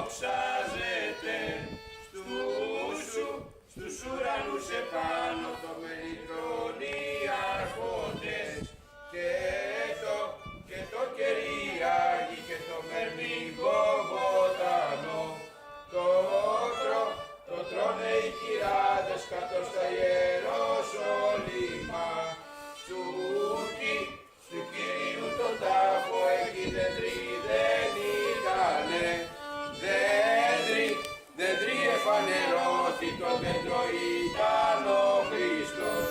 δοξάζεται στους ουρανούς επάνω το μελιτρώνοι αρχόντες και το κεριάγι και το μερμικό βοτανό το τρώνε οι κυράδες κάτω στα Ιεροσόλυμα του Κυρίου τον τάφο εκεί δέντρι δεν ήτανε δέντρι εφανερώθη το δέντρο ήταν ο Χριστός.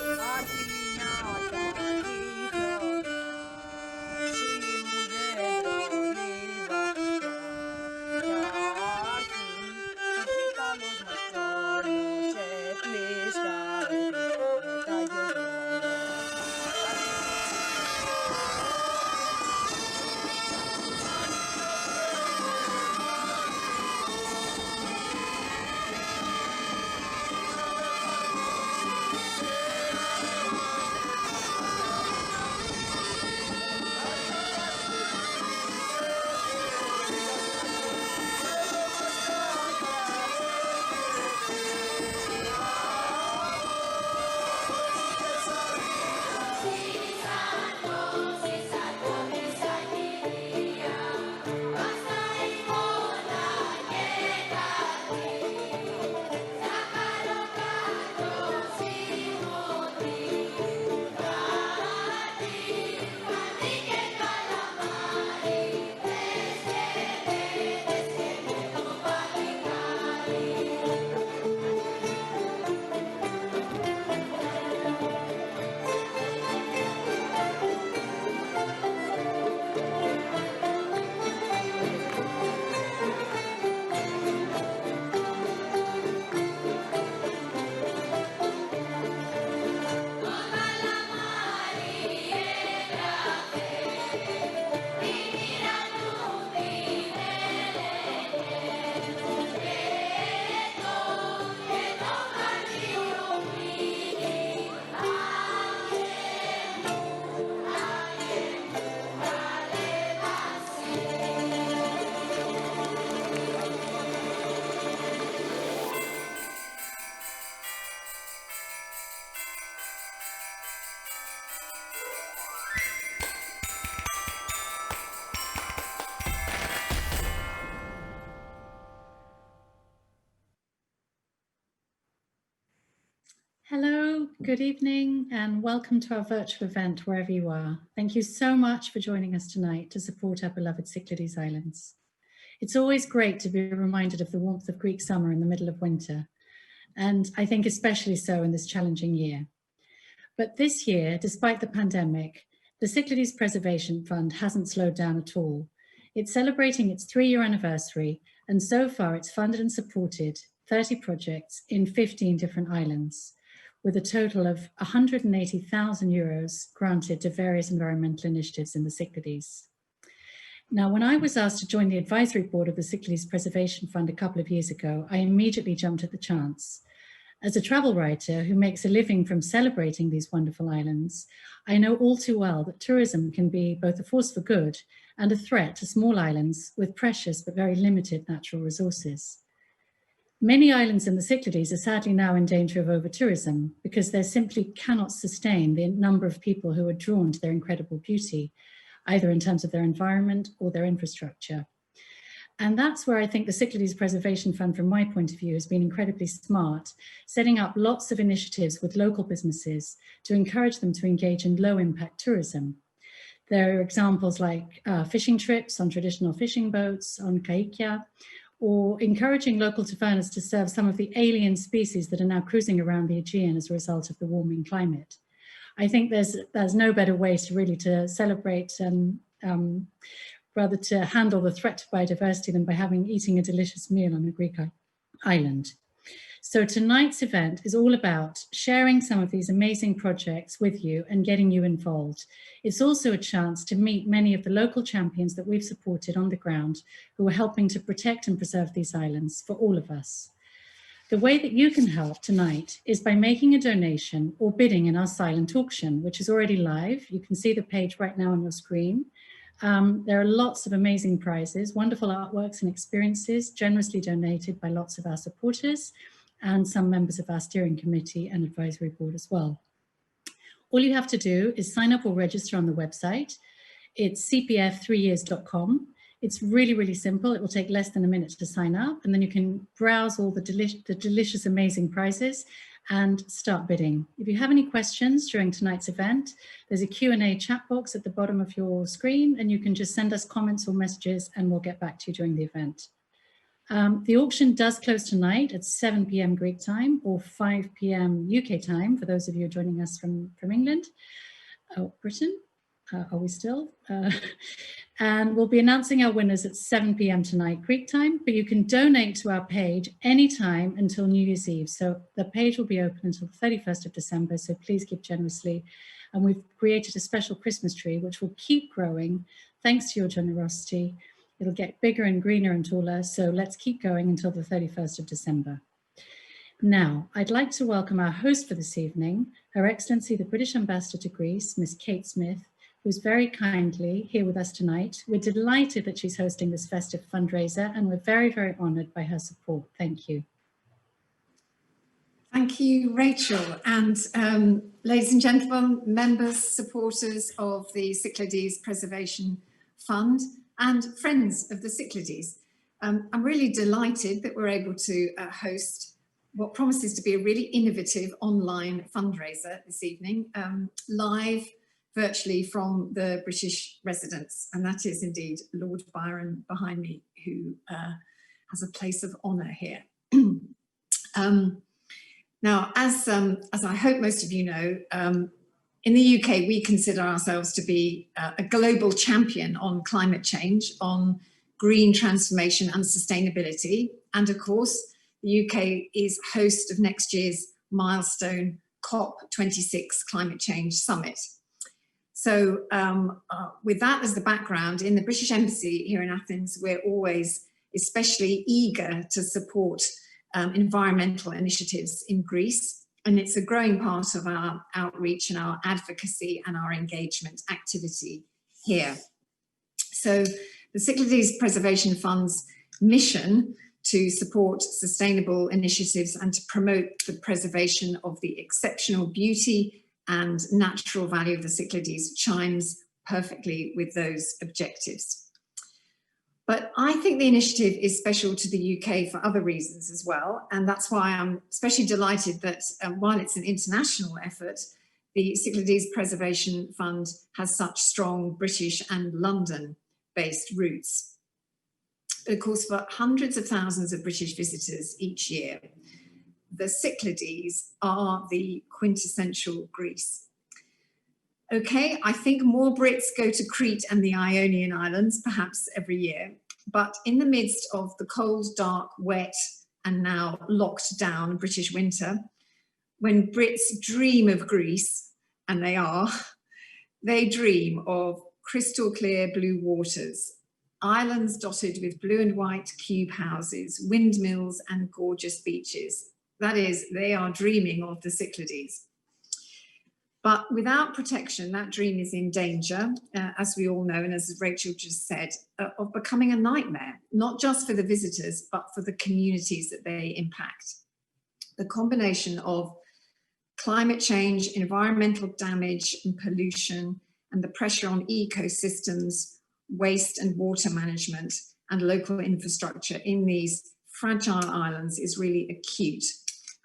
Hello, good evening, and welcome to our virtual event wherever you are. Thank you so much for joining us tonight to support our beloved Cyclades Islands. It's always great to be reminded of the warmth of Greek summer in the middle of winter, and I think especially so in this challenging year. But this year, despite the pandemic, the Cyclades Preservation Fund hasn't slowed down at all. It's celebrating its 3-year anniversary, and so far it's funded and supported 30 projects in 15 different islands, with a total of €180,000 granted to various environmental initiatives in the Cyclades. Now, when I was asked to join the advisory board of the Cyclades Preservation Fund a couple of years ago, I immediately jumped at the chance. As a travel writer who makes a living from celebrating these wonderful islands, I know all too well that tourism can be both a force for good and a threat to small islands with precious but very limited natural resources. Many islands in the Cyclades are sadly now in danger of over-tourism because they simply cannot sustain the number of people who are drawn to their incredible beauty, either in terms of their environment or their infrastructure. And that's where I think the Cyclades Preservation Fund, from my point of view, has been incredibly smart, setting up lots of initiatives with local businesses to encourage them to engage in low-impact tourism. There are examples like fishing trips on traditional fishing boats, on kaikia, or encouraging local tavernas to serve some of the alien species that are now cruising around the Aegean as a result of the warming climate. I think there's no better way to really celebrate and rather to handle the threat to biodiversity than by eating a delicious meal on a Greek island. So tonight's event is all about sharing some of these amazing projects with you and getting you involved. It's also a chance to meet many of the local champions that we've supported on the ground who are helping to protect and preserve these islands for all of us. The way that you can help tonight is by making a donation or bidding in our silent auction, which is already live. You can see the page right now on your screen. There are lots of amazing prizes, wonderful artworks and experiences generously donated by lots of our supporters and some members of our steering committee and advisory board as well. All you have to do is sign up or register on the website. It's cpf3years.com. It's really, really simple. It will take less than a minute to sign up, and then you can browse all the delicious, amazing prizes and start bidding. If you have any questions during tonight's event, there's a Q&A chat box at the bottom of your screen, and you can just send us comments or messages and we'll get back to you during the event. The auction does close tonight at 7 p.m. Greek time or 5 p.m. UK time for those of you joining us from England. Britain, are we still? And we'll be announcing our winners at 7 p.m. tonight Greek time, but you can donate to our page anytime until New Year's Eve. So the page will be open until the 31st of December, so please give generously. And we've created a special Christmas tree, which will keep growing thanks to your generosity. It'll get bigger and greener and taller, so let's keep going until the 31st of December. Now, I'd like to welcome our host for this evening, Her Excellency the British Ambassador to Greece, Ms Kate Smith, who's very kindly here with us tonight. We're delighted that she's hosting this festive fundraiser, and we're very, very honoured by her support. Thank you. Thank you, Rachel, and ladies and gentlemen, members, supporters of the Cyclades Preservation Fund and friends of the Cyclades. I'm really delighted that we're able to host what promises to be a really innovative online fundraiser this evening, live virtually from the British residence, and that is indeed Lord Byron behind me, who has a place of honour here. Now, as I hope most of you know, in the UK we consider ourselves to be a global champion on climate change, on green transformation and sustainability, and of course the UK is host of next year's milestone COP26 Climate Change Summit. So with that as the background, in the British Embassy here in Athens, we're always especially eager to support environmental initiatives in Greece. And it's a growing part of our outreach and our advocacy and our engagement activity here. So the Cyclades Preservation Fund's mission to support sustainable initiatives and to promote the preservation of the exceptional beauty and natural value of the Cyclades chimes perfectly with those objectives. But I think the initiative is special to the UK for other reasons as well, and that's why I'm especially delighted that while it's an international effort, the Cyclades Preservation Fund has such strong British and London-based roots. But of course, for hundreds of thousands of British visitors each year, the Cyclades are the quintessential Greece. Okay, I think more Brits go to Crete and the Ionian Islands perhaps every year, but in the midst of the cold, dark, wet, and now locked down British winter, when Brits dream of Greece, and they dream of crystal clear blue waters, islands dotted with blue and white cube houses, windmills, and gorgeous beaches. That is, they are dreaming of the Cyclades. But without protection, that dream is in danger, as we all know, and as Rachel just said, of becoming a nightmare, not just for the visitors, but for the communities that they impact. The combination of climate change, environmental damage and pollution, and the pressure on ecosystems, waste and water management, and local infrastructure in these fragile islands is really acute.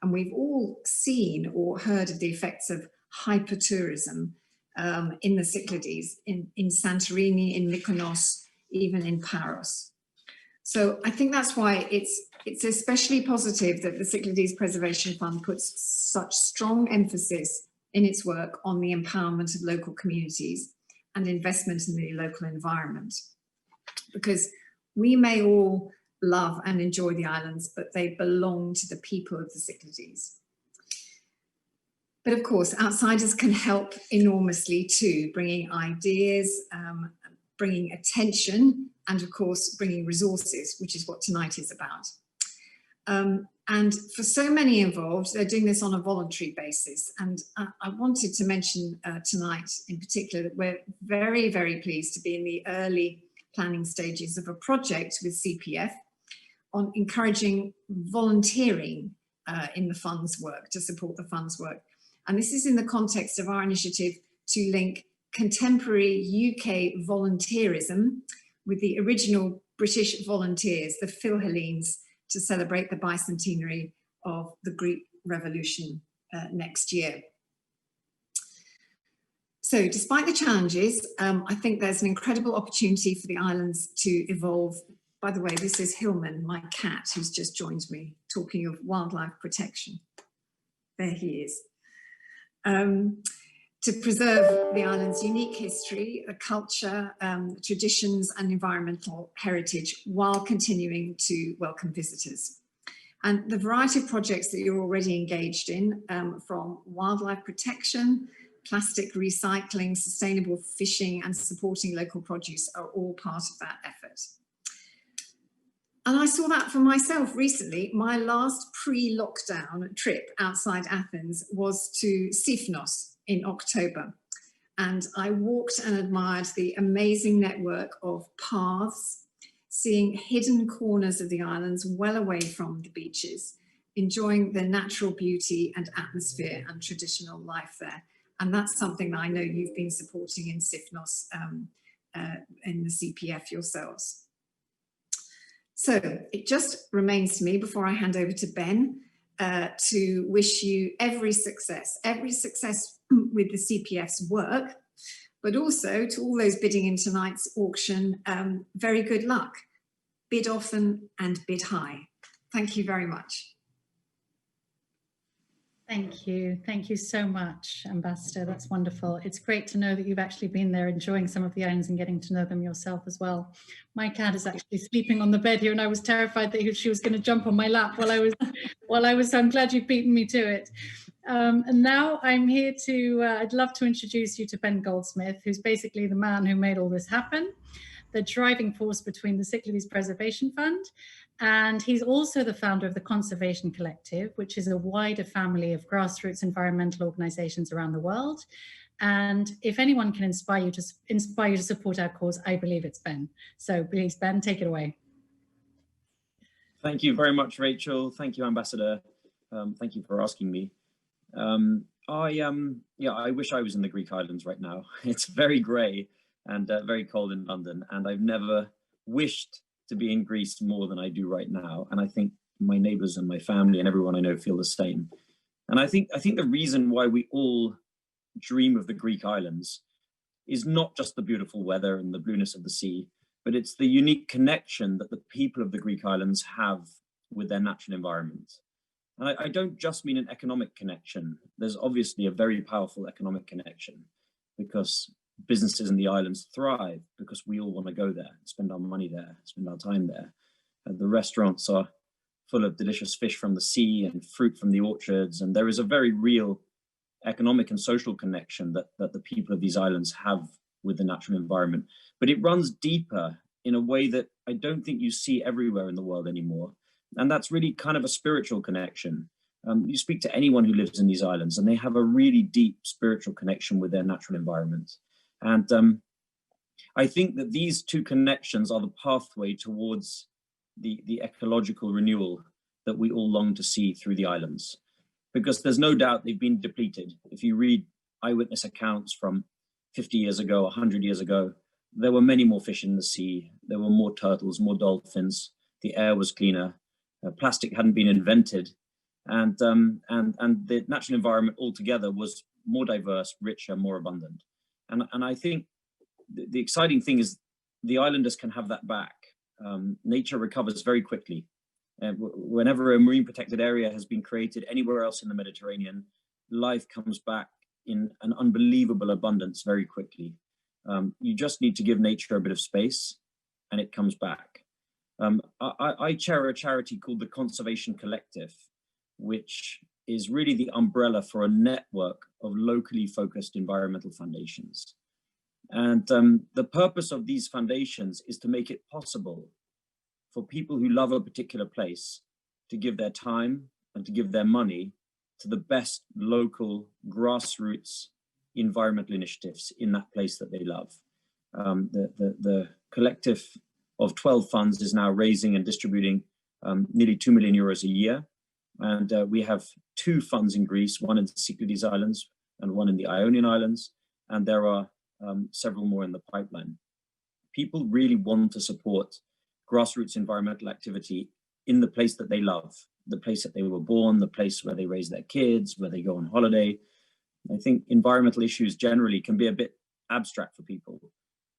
And we've all seen or heard of the effects of hypertourism in the Cyclades, in Santorini, in Mykonos, even in Paros. So I think that's why it's especially positive that the Cyclades Preservation Fund puts such strong emphasis in its work on the empowerment of local communities and investment in the local environment. Because we may all love and enjoy the islands, but they belong to the people of the Cyclades. But of course, outsiders can help enormously too, bringing ideas, bringing attention, and of course, bringing resources, which is what tonight is about. And for so many involved, they're doing this on a voluntary basis. And I wanted to mention tonight in particular that we're very, very pleased to be in the early planning stages of a project with CPF on encouraging volunteering in the fund's work, to support the fund's work. And this is in the context of our initiative to link contemporary UK volunteerism with the original British volunteers, the Philhellenes, to celebrate the bicentenary of the Greek Revolution next year. So despite the challenges, I think there's an incredible opportunity for the islands to evolve. By the way, this is Hillman, my cat, who's just joined me, talking of wildlife protection. There he is. To preserve the island's unique history, culture, traditions and environmental heritage while continuing to welcome visitors. And the variety of projects that you're already engaged in, from wildlife protection, plastic recycling, sustainable fishing and supporting local produce are all part of that effort. And I saw that for myself recently. My last pre-lockdown trip outside Athens was to Sifnos in October. And I walked and admired the amazing network of paths, seeing hidden corners of the islands well away from the beaches, enjoying the natural beauty and atmosphere and traditional life there. And that's something that I know you've been supporting in Sifnos in the CPF yourselves. So it just remains to me, before I hand over to Ben, to wish you every success with the CPF's work, but also to all those bidding in tonight's auction, very good luck. Bid often and bid high. Thank you very much. Thank you. Thank you so much, Ambassador. That's wonderful. It's great to know that you've actually been there enjoying some of the islands and getting to know them yourself as well. My cat is actually sleeping on the bed here and I was terrified that she was going to jump on my lap while I was, so I'm glad you've beaten me to it. And now I'm here to, I'd love to introduce you to Ben Goldsmith, who's basically the man who made all this happen, the driving force between the Cyclades Preservation Fund. And he's also the founder of the Conservation Collective, which is a wider family of grassroots environmental organizations around the world. And if anyone can inspire you to support our cause, I believe it's Ben. So please, Ben, take it away. Thank you very much, Rachel. Thank you, Ambassador. Thank you for asking me. I wish I was in the Greek islands right now. It's very grey and very cold in London, and I've never wished to be in Greece more than I do right now. And I think my neighbours and my family and everyone I know feel the same. And I think the reason why we all dream of the Greek islands is not just the beautiful weather and the blueness of the sea, but it's the unique connection that the people of the Greek islands have with their natural environment. And I don't just mean an economic connection. There's obviously a very powerful economic connection because businesses in the islands thrive because we all want to go there, spend our money there, spend our time there. The restaurants are full of delicious fish from the sea and fruit from the orchards. And there is a very real economic and social connection that the people of these islands have with the natural environment. But it runs deeper in a way that I don't think you see everywhere in the world anymore. And that's really kind of a spiritual connection. You speak to anyone who lives in these islands and they have a really deep spiritual connection with their natural environment. And I think that these two connections are the pathway towards the ecological renewal that we all long to see through the islands, because there's no doubt they've been depleted. If you read eyewitness accounts from 50 years ago, 100 years ago, there were many more fish in the sea. There were more turtles, more dolphins. The air was cleaner. Plastic hadn't been invented. And the natural environment altogether was more diverse, richer, more abundant. And I think the exciting thing is the islanders can have that back. Nature recovers very quickly. Whenever a marine protected area has been created anywhere else in the Mediterranean, life comes back in an unbelievable abundance very quickly. You just need to give nature a bit of space and it comes back. I chair a charity called the Conservation Collective, which is really the umbrella for a network of locally focused environmental foundations. And the purpose of these foundations is to make it possible for people who love a particular place to give their time and to give their money to the best local grassroots environmental initiatives in that place that they love. The collective of 12 funds is now raising and distributing nearly €2 million a year. And we have 2 funds in Greece, one in the Cyclades Islands and one in the Ionian Islands. And there are several more in the pipeline. People really want to support grassroots environmental activity in the place that they love, the place that they were born, the place where they raise their kids, where they go on holiday. I think environmental issues generally can be a bit abstract for people.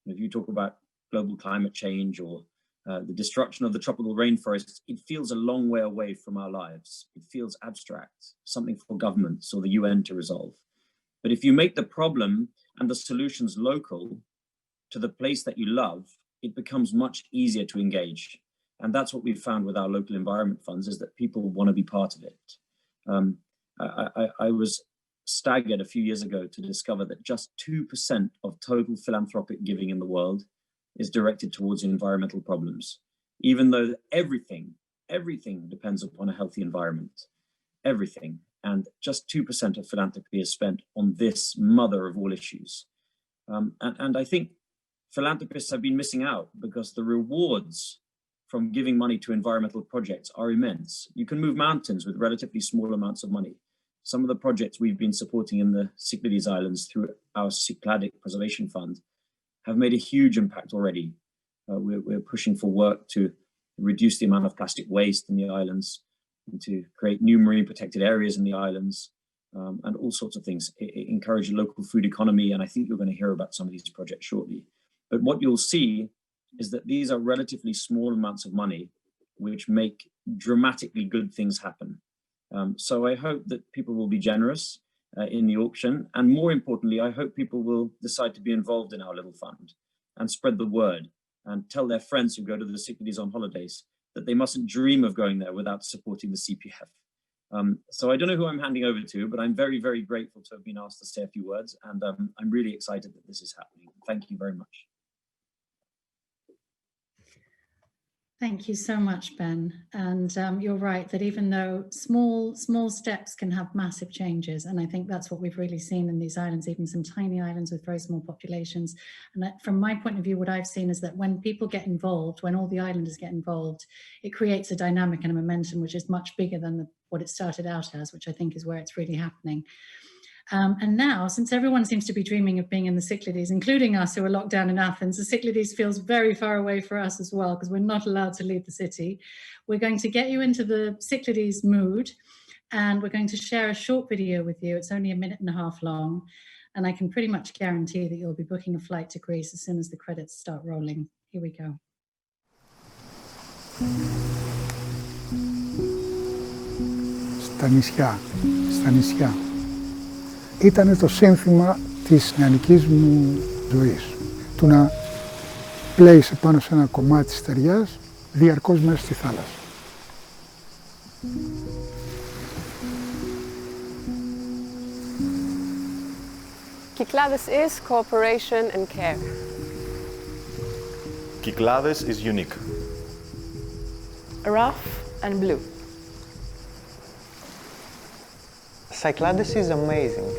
If you talk about global climate change or the destruction of the tropical rainforests, it feels a long way away from our lives. It feels abstract, something for governments or the UN to resolve. But if you make the problem and the solutions local to the place that you love, it becomes much easier to engage. And that's what we've found with our local environment funds, is that people want to be part of it. I was staggered a few years ago to discover that just 2% of total philanthropic giving in the world is directed towards environmental problems, even though everything depends upon a healthy environment, everything. And just 2% of philanthropy is spent on this mother of all issues. And I think philanthropists have been missing out because the rewards from giving money to environmental projects are immense. You can move mountains with relatively small amounts of money. Some of the projects we've been supporting in the Cyclades Islands through our Cyclades Preservation Fund have made a huge impact already. We're pushing for work to reduce the amount of plastic waste in the islands and to create new marine protected areas in the islands and all sorts of things. Encourage a local food economy, and I think you're going to hear about some of these projects shortly. But what you'll see is that these are relatively small amounts of money which make dramatically good things happen. So I hope that people will be generous in the auction. And more importantly, I hope people will decide to be involved in our little fund and spread the word and tell their friends who go to the Cyclades on holidays that they mustn't dream of going there without supporting the CPF. So I don't know who I'm handing over to, but I'm very, very grateful to have been asked to say a few words. And I'm really excited that this is happening. Thank you very much. Thank you so much, Ben. And you're right that even though small steps can have massive changes, and I think that's what we've really seen in these islands, even some tiny islands with very small populations. And that, from my point of view, what I've seen is that when people get involved, when all the islanders get involved, it creates a dynamic and a momentum which is much bigger than what it started out as, which I think is where it's really happening. And now, since everyone seems to be dreaming of being in the Cyclades, including us who are locked down in Athens, the Cyclades feels very far away for us as well, because we're not allowed to leave the city. We're going to get you into the Cyclades mood, and we're going to share a short video with you. It's only 1.5 minutes long, and I can pretty much guarantee that you'll be booking a flight to Greece as soon as the credits start rolling. Here we go. Στα νησιά. Ήταν το σύνθημα της νεανικής μου ζωής. Του να πλέεις πάνω σε ένα κομμάτι της στεριάς, διαρκώς μέσα στη θάλασσα. Cyclades is cooperation and care. Cyclades is unique. Rough and blue. Cyclades is amazing.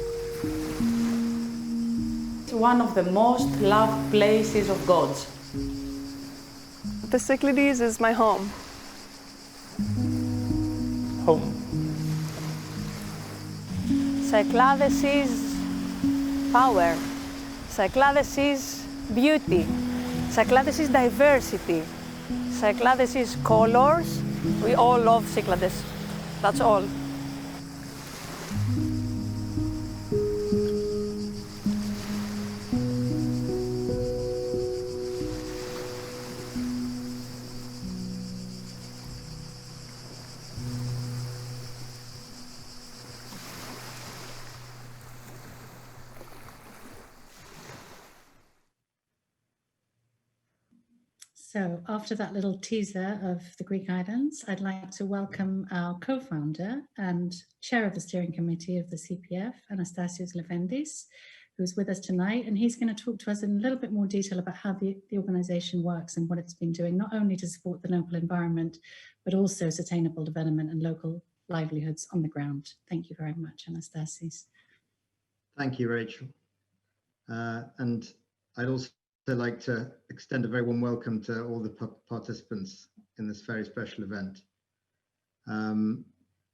It's one of the most loved places of God's. The Cyclades is my home. Home. Cyclades is power. Cyclades is beauty. Cyclades is diversity. Cyclades is colors. We all love Cyclades. That's all. So after that little teaser of the Greek islands, I'd like to welcome our co-founder and chair of the steering committee of the CPF, Anastasios Levendis, who's with us tonight, and he's going to talk to us in a little bit more detail about how the organisation works and what it's been doing, not only to support the local environment, but also sustainable development and local livelihoods on the ground. Thank you very much, Anastasis. Thank you, Rachel. And I'd also like to extend a very warm welcome to all the participants in this very special event.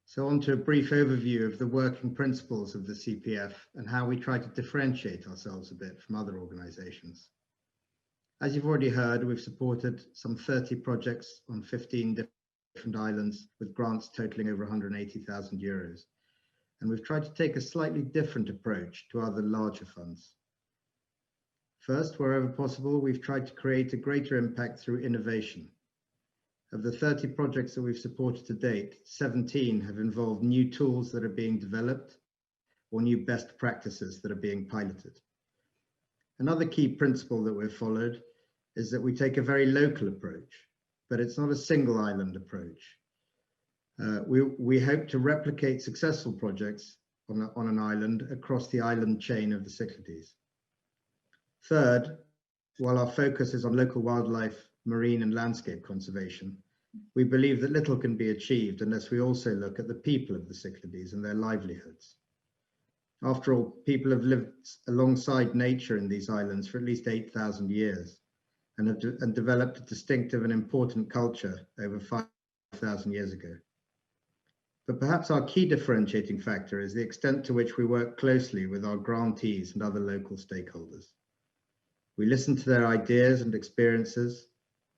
So on to a brief overview of the working principles of the CPF and how we try to differentiate ourselves a bit from other organisations. As you've already heard, we've supported some 30 projects on 15 different islands with grants totaling over €180,000. And we've tried to take a slightly different approach to other larger funds. First, wherever possible, we've tried to create a greater impact through innovation. Of the 30 projects that we've supported to date, 17 have involved new tools that are being developed or new best practices that are being piloted. Another key principle that we've followed is that we take a very local approach, but it's not a single island approach. We hope to replicate successful projects on an island across the island chain of the Cyclades. Third, while our focus is on local wildlife, marine and landscape conservation, we believe that little can be achieved unless we also look at the people of the Cyclades and their livelihoods. After all, people have lived alongside nature in these islands for at least 8,000 years and have developed a distinctive and important culture over 5,000 years ago. But perhaps our key differentiating factor is the extent to which we work closely with our grantees and other local stakeholders. We listen to their ideas and experiences,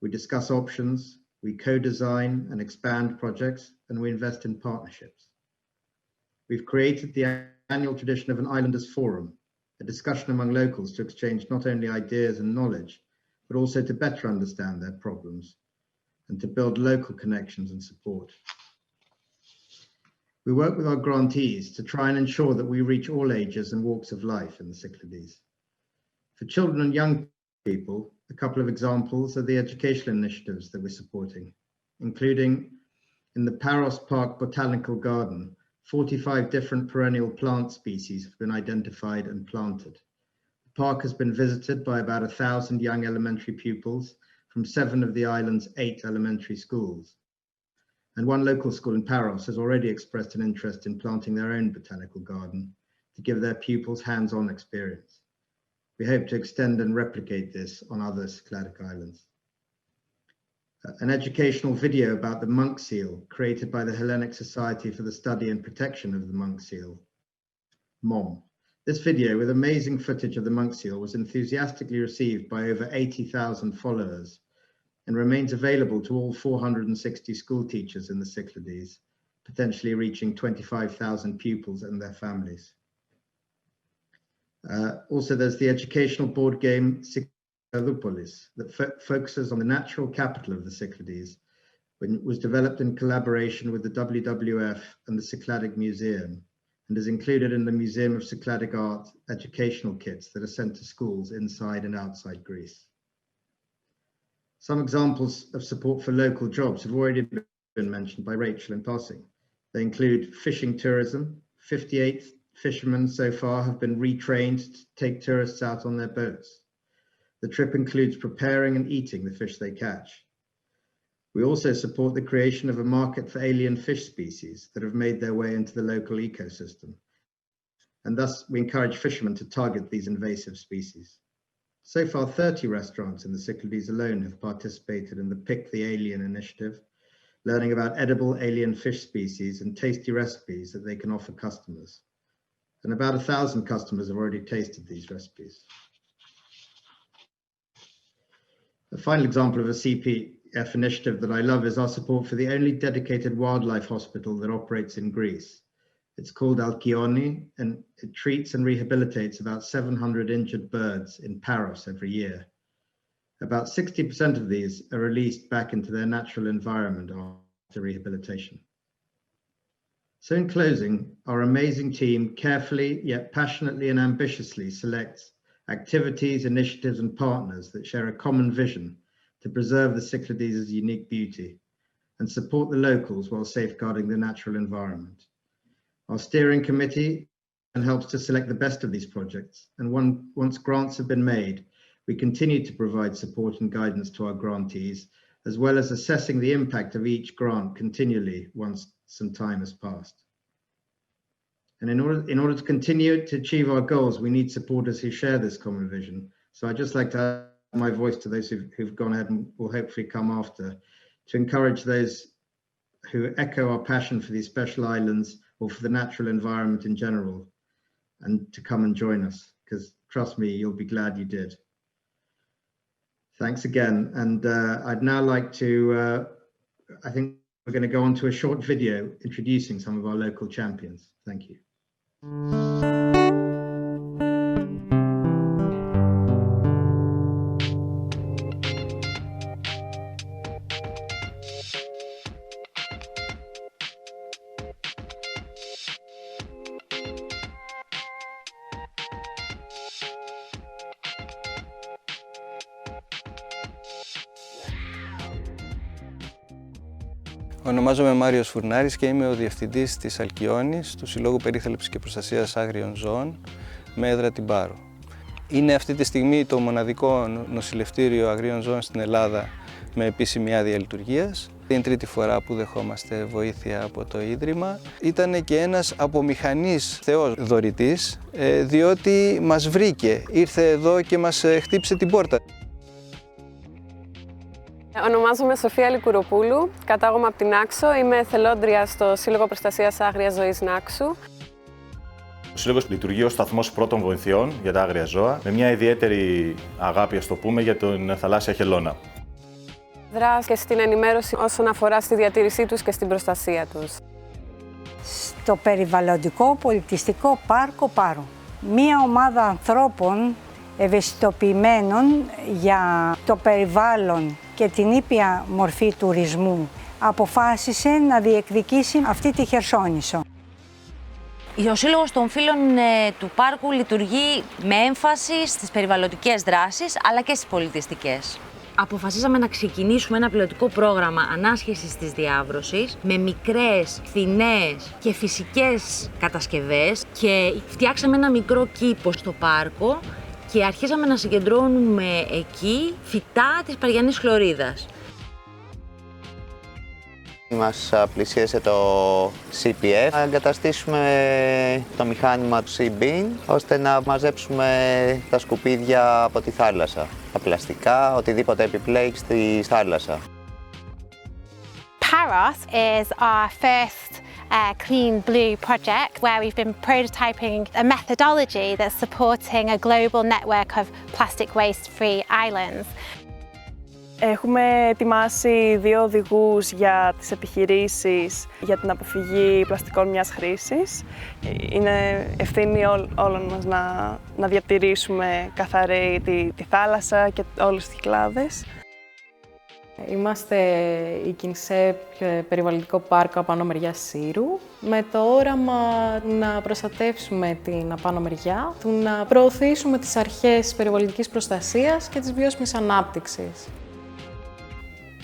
we discuss options, we co-design and expand projects, and we invest in partnerships. We've created the annual tradition of an Islanders Forum, a discussion among locals to exchange not only ideas and knowledge, but also to better understand their problems and to build local connections and support. We work with our grantees to try and ensure that we reach all ages and walks of life in the Cyclades. For children and young people, a couple of examples are the educational initiatives that we're supporting, including in the Paros Park Botanical Garden, 45 different perennial plant species have been identified and planted. The park has been visited by about 1,000 young elementary pupils from 7 of the island's 8 elementary schools. And one local school in Paros has already expressed an interest in planting their own botanical garden to give their pupils hands-on experience. We hope to extend and replicate this on other Cycladic islands. An educational video about the monk seal created by the Hellenic Society for the Study and Protection of the Monk Seal, MOM. This video with amazing footage of the monk seal was enthusiastically received by over 80,000 followers and remains available to all 460 school teachers in the Cyclades, potentially reaching 25,000 pupils and their families. Also, there's the educational board game Cycladopolis that focuses on the natural capital of the Cyclades, which was developed in collaboration with the WWF and the Cycladic Museum, and is included in the Museum of Cycladic Art educational kits that are sent to schools inside and outside Greece. Some examples of support for local jobs have already been mentioned by Rachel in passing. They include fishing tourism. 58 fishermen so far have been retrained to take tourists out on their boats. The trip includes preparing and eating the fish they catch. We also support the creation of a market for alien fish species that have made their way into the local ecosystem. And thus we encourage fishermen to target these invasive species. So far, 30 restaurants in the Cyclades alone have participated in the Pick the Alien initiative, learning about edible alien fish species and tasty recipes that they can offer customers. And about 1,000 customers have already tasted these recipes. A final example of a CPF initiative that I love is our support for the only dedicated wildlife hospital that operates in Greece. It's called Alkyoni, and it treats and rehabilitates about 700 injured birds in Paros every year. About 60% of these are released back into their natural environment after rehabilitation. So in closing, our amazing team carefully yet passionately and ambitiously selects activities, initiatives and partners that share a common vision to preserve the Cyclades' unique beauty and support the locals while safeguarding the natural environment. Our steering committee helps to select the best of these projects. And once grants have been made, we continue to provide support and guidance to our grantees, as well as assessing the impact of each grant continually once some time has passed. And in order to continue to achieve our goals, we need supporters who share this common vision. So I'd just like to add my voice to those who've gone ahead and will hopefully come after, to encourage those who echo our passion for these special islands or for the natural environment in general, and to come and join us, because trust me, you'll be glad you did. Thanks again. And I'd now like to, I think we're going to go on to a short video introducing some of our local champions. Thank you. Ονομάζομαι Μάριος Φουρνάρης και είμαι ο Διευθυντής της Αλκιόνης, του Συλλόγου Περίθαλψης και Προστασίας Άγριων Ζώων, με έδρα την Πάρο. Είναι αυτή τη στιγμή το μοναδικό νοσηλευτήριο αγρίων ζώων στην Ελλάδα με επίσημη άδεια λειτουργίας. Είναι τρίτη φορά που δεχόμαστε βοήθεια από το Ίδρυμα. Ήταν και ένας απομηχανής θεός δωρητής, διότι μας βρήκε, ήρθε εδώ και μας χτύπησε την πόρτα. Ονομάζομαι Σοφία Λικουροπούλου, κατάγομαι από την Άξο, είμαι εθελόντρια στο Σύλλογο Προστασίας Άγριας Ζωής Νάξου. Ο Σύλλογος λειτουργεί ως σταθμός πρώτων βοηθειών για τα άγρια ζώα, με μια ιδιαίτερη αγάπη, ας το πούμε, για τον θαλάσσια χελώνα. Δράσει και στην ενημέρωση όσον αφορά στη διατήρησή τους και στην προστασία τους. Στο περιβαλλοντικό πολιτιστικό πάρκο Πάρο. Μία ομάδα ανθρώπων ευαισθητοποιημένων για το περιβάλλον και την ήπια μορφή τουρισμού αποφάσισε να διεκδικήσει αυτή τη Χερσόνησο. Ο Σύλλογος των Φίλων του Πάρκου λειτουργεί με έμφαση στις περιβαλλοντικές δράσεις αλλά και στις πολιτιστικές. Αποφασίσαμε να ξεκινήσουμε ένα πιλωτικό πρόγραμμα ανάσχεσης της διάβρωσης με μικρές, φθηνές και φυσικές κατασκευές και φτιάξαμε ένα μικρό κήπο στο πάρκο και αρχίσαμε να συγκεντρώνουμε εκεί φυτά της Παριανής χλωρίδας. Μας πλησίασε το CPF να εγκαταστήσουμε το μηχάνημα του Sea-Bin ώστε να μαζέψουμε τα σκουπίδια από τη θάλασσα, τα πλαστικά, οτιδήποτε επιπλέει στη θάλασσα. Paros is our first Clean Blue project where we've been prototyping a methodology that's supporting a global network of plastic waste-free islands. Έχουμε ετοιμάσει 2 οδηγούς για τις επιχειρήσεις για την αποφυγή πλαστικών μιας χρήσης. Είναι ευθύνη όλων μας να διατηρήσουμε καθαρή τη θάλασσα και όλες τις Κυκλάδες. Είμαστε η ΚΙΝΣΕΠ περιβαλλοντικό πάρκο απάνω μεριάς Σύρου με το όραμα να προστατεύσουμε την απάνω μεριά, να προωθήσουμε τις αρχές περιβαλλοντικής προστασίας και της βιώσιμης ανάπτυξης.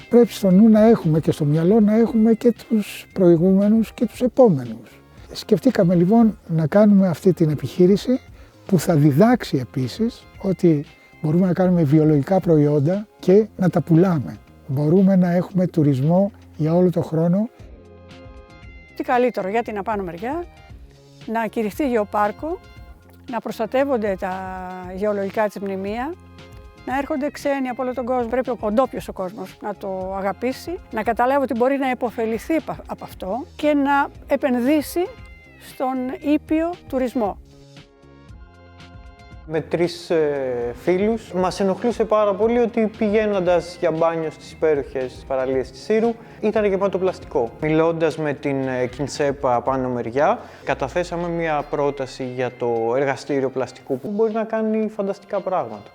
Πρέπει στο νου να έχουμε και στο μυαλό να έχουμε και τους προηγούμενους και τους επόμενους. Σκεφτήκαμε λοιπόν να κάνουμε αυτή την επιχείρηση που θα διδάξει επίσης ότι μπορούμε να κάνουμε βιολογικά προϊόντα και να τα πουλάμε. Μπορούμε να έχουμε τουρισμό για όλο το χρόνο. Τι καλύτερο για την απάνω μεριά, να κηρυχθεί γεωπάρκο, να προστατεύονται τα γεωλογικά της μνημεία, να έρχονται ξένοι από όλο τον κόσμο. Πρέπει ο ντόπιος ο κόσμος να το αγαπήσει, να καταλάβει ότι μπορεί να υποφεληθεί από αυτό και να επενδύσει στον ήπιο τουρισμό. Με 3 φίλους μας ενοχλούσε πάρα πολύ ότι πηγαίνοντας για μπάνιο στις υπέροχες παραλίες της Σύρου ήταν γεμάτο πλαστικό. Μιλώντας με την ΚΙΝΣΕΠ πάνω μεριά, καταθέσαμε μια πρόταση για το εργαστήριο πλαστικού που μπορεί να κάνει φανταστικά πράγματα.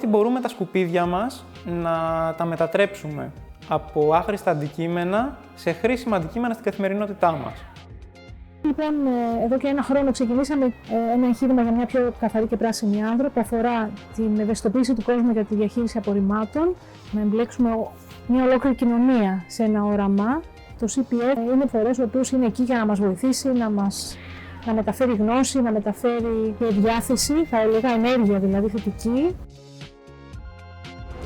Μπορούμε τα σκουπίδια μας να τα μετατρέψουμε από άχρηστα αντικείμενα σε χρήσιμα αντικείμενα στην καθημερινότητά μας. Λοιπόν, εδώ και 1 χρόνο ξεκινήσαμε ένα εγχείρημα για μια πιο καθαρή και πράσινη άνδρο που αφορά την ευαισθητοποίηση του κόσμου για τη διαχείριση απορριμμάτων, να εμπλέξουμε μια ολόκληρη κοινωνία σε ένα όραμα. Το CPF είναι φορέας ο οποίος είναι εκεί για να μας βοηθήσει, να μας να μεταφέρει γνώση, να μεταφέρει και διάθεση, θα έλεγα ενέργεια δηλαδή θετική.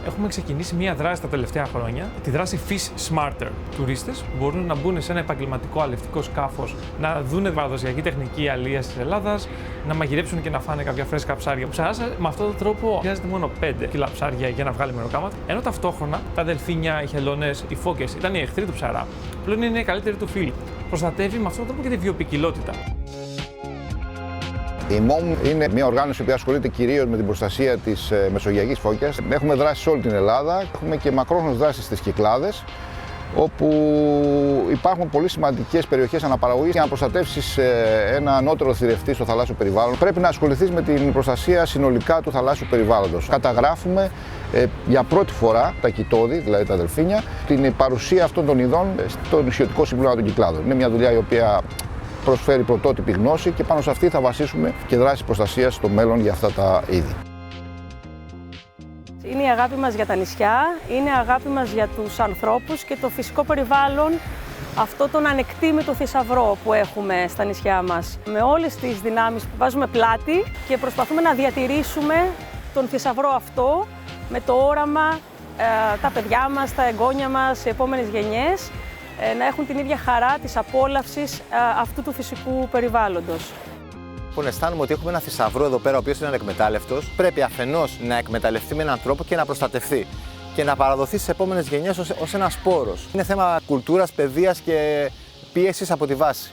Έχουμε ξεκινήσει μία δράση τα τελευταία χρόνια, τη δράση Fish Smarter. Τουρίστες μπορούν να μπουν σε ένα επαγγελματικό αλευτικό σκάφος, να δουν την παραδοσιακή τεχνική αλίας της Ελλάδας, να μαγειρέψουν και να φάνε κάποια φρέσκα ψάρια. Με αυτόν τον τρόπο χρειάζεται μόνο 5 κιλά ψάρια για να βγάλει μεροκάματο, ενώ ταυτόχρονα τα δελφίνια, οι χελώνες, οι φώκες ήταν οι εχθροί του ψαρά, πλέον είναι οι καλύτεροι του φίλοι. Προστατεύει με αυτόν τον τρόπο και τη βιοποικιλότητα. Η ΜΟΜ είναι μια οργάνωση που ασχολείται κυρίως με την προστασία της μεσογειακής φώκιας. Έχουμε δράσεις σε όλη την Ελλάδα, έχουμε και μακρόχρονες δράσεις στις Κυκλάδες, όπου υπάρχουν πολύ σημαντικές περιοχές αναπαραγωγής. Για να προστατεύσεις ένα ανώτερο θηρευτή στο θαλάσσιο περιβάλλον, πρέπει να ασχοληθείς με την προστασία συνολικά του θαλάσσιου περιβάλλοντος. Καταγράφουμε για πρώτη φορά τα κοιτόδη, δηλαδή τα δελφίνια, την παρουσία αυτών των ειδών στο νησιωτικό συμπλήρωμα των Κυκλάδων. Είναι μια δουλειά η οποία προσφέρει πρωτότυπη γνώση και πάνω σε αυτή θα βασίσουμε και δράσεις προστασίας στο μέλλον για αυτά τα είδη. Είναι η αγάπη μας για τα νησιά, είναι η αγάπη μας για τους ανθρώπους και το φυσικό περιβάλλον, αυτό τον ανεκτήμητο θησαυρό που έχουμε στα νησιά μας. Με όλες τις δυνάμεις που βάζουμε πλάτη και προσπαθούμε να διατηρήσουμε τον θησαυρό αυτό με το όραμα τα παιδιά μας, τα εγγόνια μας, οι επόμενες γενιές, να έχουν την ίδια χαρά της απόλαυσης αυτού του φυσικού περιβάλλοντος. Λοιπόν, αισθάνομαι ότι έχουμε ένα θησαυρό εδώ πέρα, ο οποίος είναι ανεκμετάλλευτος. Πρέπει αφενός να εκμεταλλευτεί με έναν τρόπο και να προστατευτεί και να παραδοθεί στις επόμενες γενιές ως ένας σπόρος. Είναι θέμα κουλτούρας, παιδείας και πίεσης από τη βάση.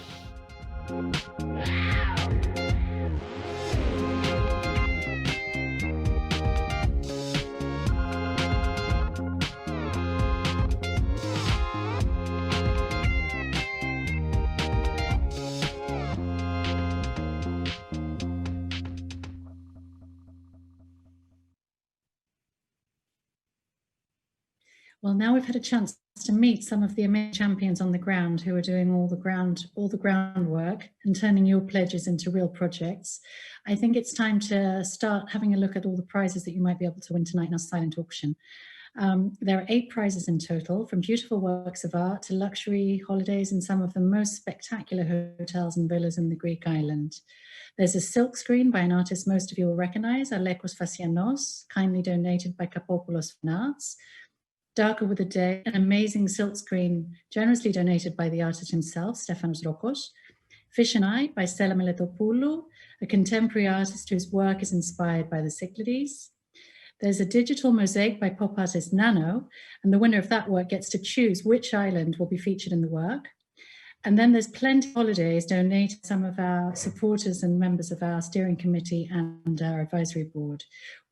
Well, now we've had a chance to meet some of the amazing champions on the ground who are doing all the groundwork and turning your pledges into real projects. I think it's time to start having a look at all the prizes that you might be able to win tonight in our silent auction. There are 8 prizes in total, from beautiful works of art to luxury holidays in some of the most spectacular hotels and villas in the Greek island. There's a silk screen by an artist most of you will recognize, Alekos Fasianos, kindly donated by Kapopoulos Arts. Darker with the Day, an amazing silk screen generously donated by the artist himself, Stefanos Rokos. Fish and I by Stella Miletopoulou, a contemporary artist whose work is inspired by the Cyclades. There's a digital mosaic by pop artist Nano, and the winner of that work gets to choose which island will be featured in the work. And then there's plenty of holidays donated to some of our supporters and members of our steering committee and our advisory board.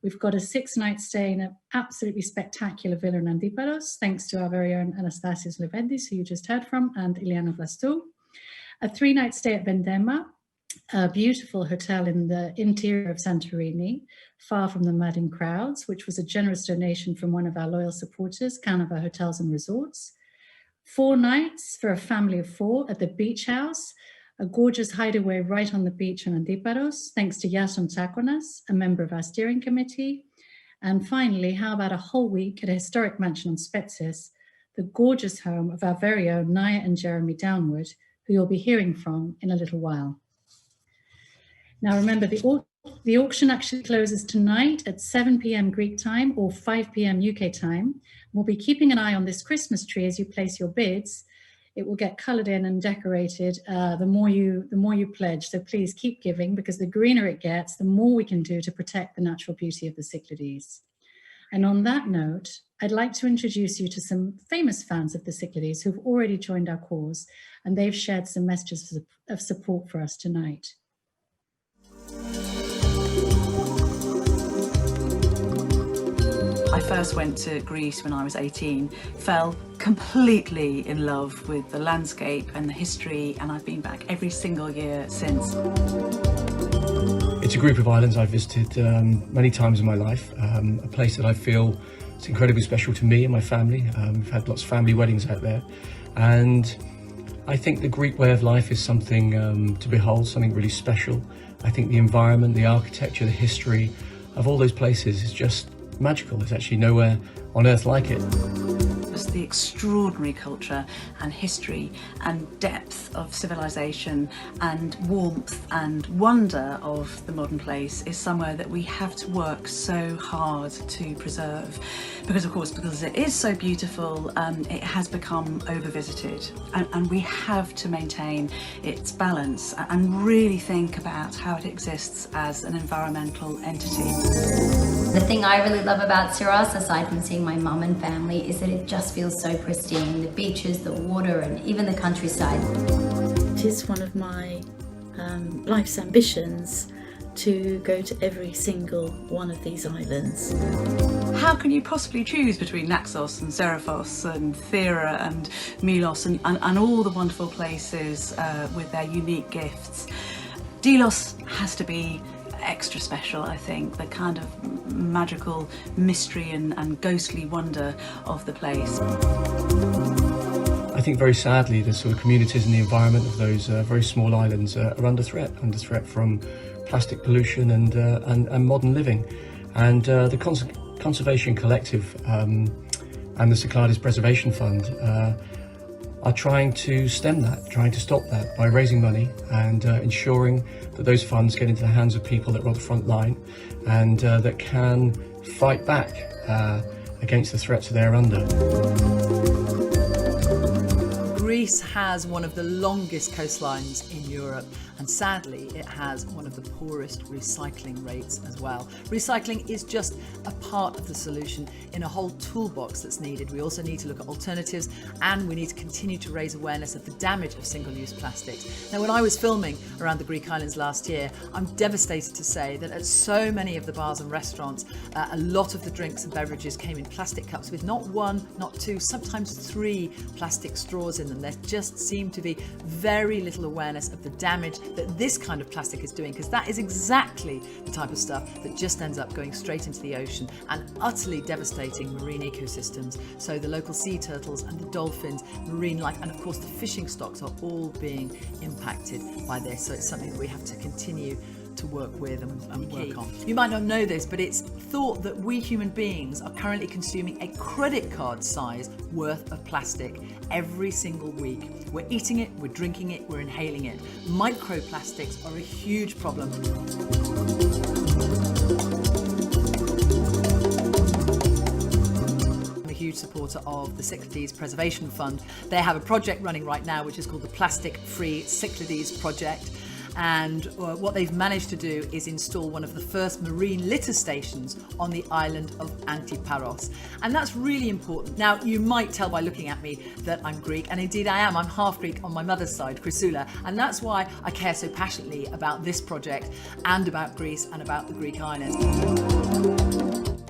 We've got a 6-night stay in an absolutely spectacular villa in Antiparos, thanks to our very own Anastasios Leventis, who you just heard from, and Iliana Vlastou. A 3-night stay at Vendema, a beautiful hotel in the interior of Santorini, far from the madding crowds, which was a generous donation from one of our loyal supporters, Canova Hotels and Resorts. 4 nights for a family of 4 at the Beach House, a gorgeous hideaway right on the beach in Antiparos, thanks to Yason Tsakonas, a member of our steering committee. And finally, how about a whole week at a historic mansion on Spetses, the gorgeous home of our very own Naya and Jeremy Downward, who you'll be hearing from in a little while. Now remember, the auction actually closes tonight at 7 p.m. Greek time or 5 p.m. UK time. We'll be keeping an eye on this Christmas tree as you place your bids. It will get coloured in and decorated the more you pledge. So please keep giving, because the greener it gets, the more we can do to protect the natural beauty of the Cyclades. And on that note, I'd like to introduce you to some famous fans of the Cyclades who've already joined our cause, and they've shared some messages of support for us tonight. I first went to Greece when I was 18, fell completely in love with the landscape and the history, and I've been back every single year since. It's a group of islands I've visited many times in my life, a place that I feel is incredibly special to me and my family. We've had lots of family weddings out there, and I think the Greek way of life is something to behold, something really special. I think the environment, the architecture, the history of all those places is just magical. There's actually nowhere on earth like it. shows the extraordinary culture and history and depth of civilization and warmth and wonder of the modern place is somewhere that we have to work so hard to preserve. Because of course, because it is so beautiful, it has become over-visited, and we have to maintain its balance and really think about how it exists as an environmental entity. The thing I really love about Syros, aside from seeing my mum and family, is that it just feels so pristine. The beaches, the water, and even the countryside. It is one of my life's ambitions to go to every single one of these islands. How can you possibly choose between Naxos and Seriphos and Thera and Milos and all the wonderful places with their unique gifts? Delos has to be extra special, I think, the kind of magical mystery and ghostly wonder of the place. I think very sadly the sort of communities and the environment of those very small islands are under threat from plastic pollution and modern living. And the Conservation Collective and the Cyclades Preservation Fund are trying to stem that, trying to stop that by raising money and ensuring that those funds get into the hands of people that are on the front line and that can fight back against the threats they're under. Greece has one of the longest coastlines in Europe, and sadly it has one of the poorest recycling rates as well. Recycling is just a part of the solution in a whole toolbox that's needed. We also need to look at alternatives, and we need to continue to raise awareness of the damage of single-use plastics. Now, when I was filming around the Greek islands last year, I'm devastated to say that at so many of the bars and restaurants, a lot of the drinks and beverages came in plastic cups with not one, not two, sometimes 3 plastic straws in them. There just seemed to be very little awareness of the damage that this kind of plastic is doing, because that is exactly the type of stuff that just ends up going straight into the ocean and utterly devastating marine ecosystems. So the local sea turtles and the dolphins, marine life, and of course the fishing stocks are all being impacted by this. So it's something that we have to continue to work with and work on. You might not know this, but it's thought that we human beings are currently consuming a credit card size worth of plastic every single week. We're eating it, we're drinking it, we're inhaling it. Microplastics are a huge problem. I'm a huge supporter of the Cyclades Preservation Fund. They have a project running right now which is called the Plastic Free Cyclades Project. And what they've managed to do is install one of the first marine litter stations on the island of Antiparos. And that's really important. Now, you might tell by looking at me that I'm Greek, and indeed I am. I'm half Greek on my mother's side, Chrysoula, and that's why I care so passionately about this project and about Greece and about the Greek islands.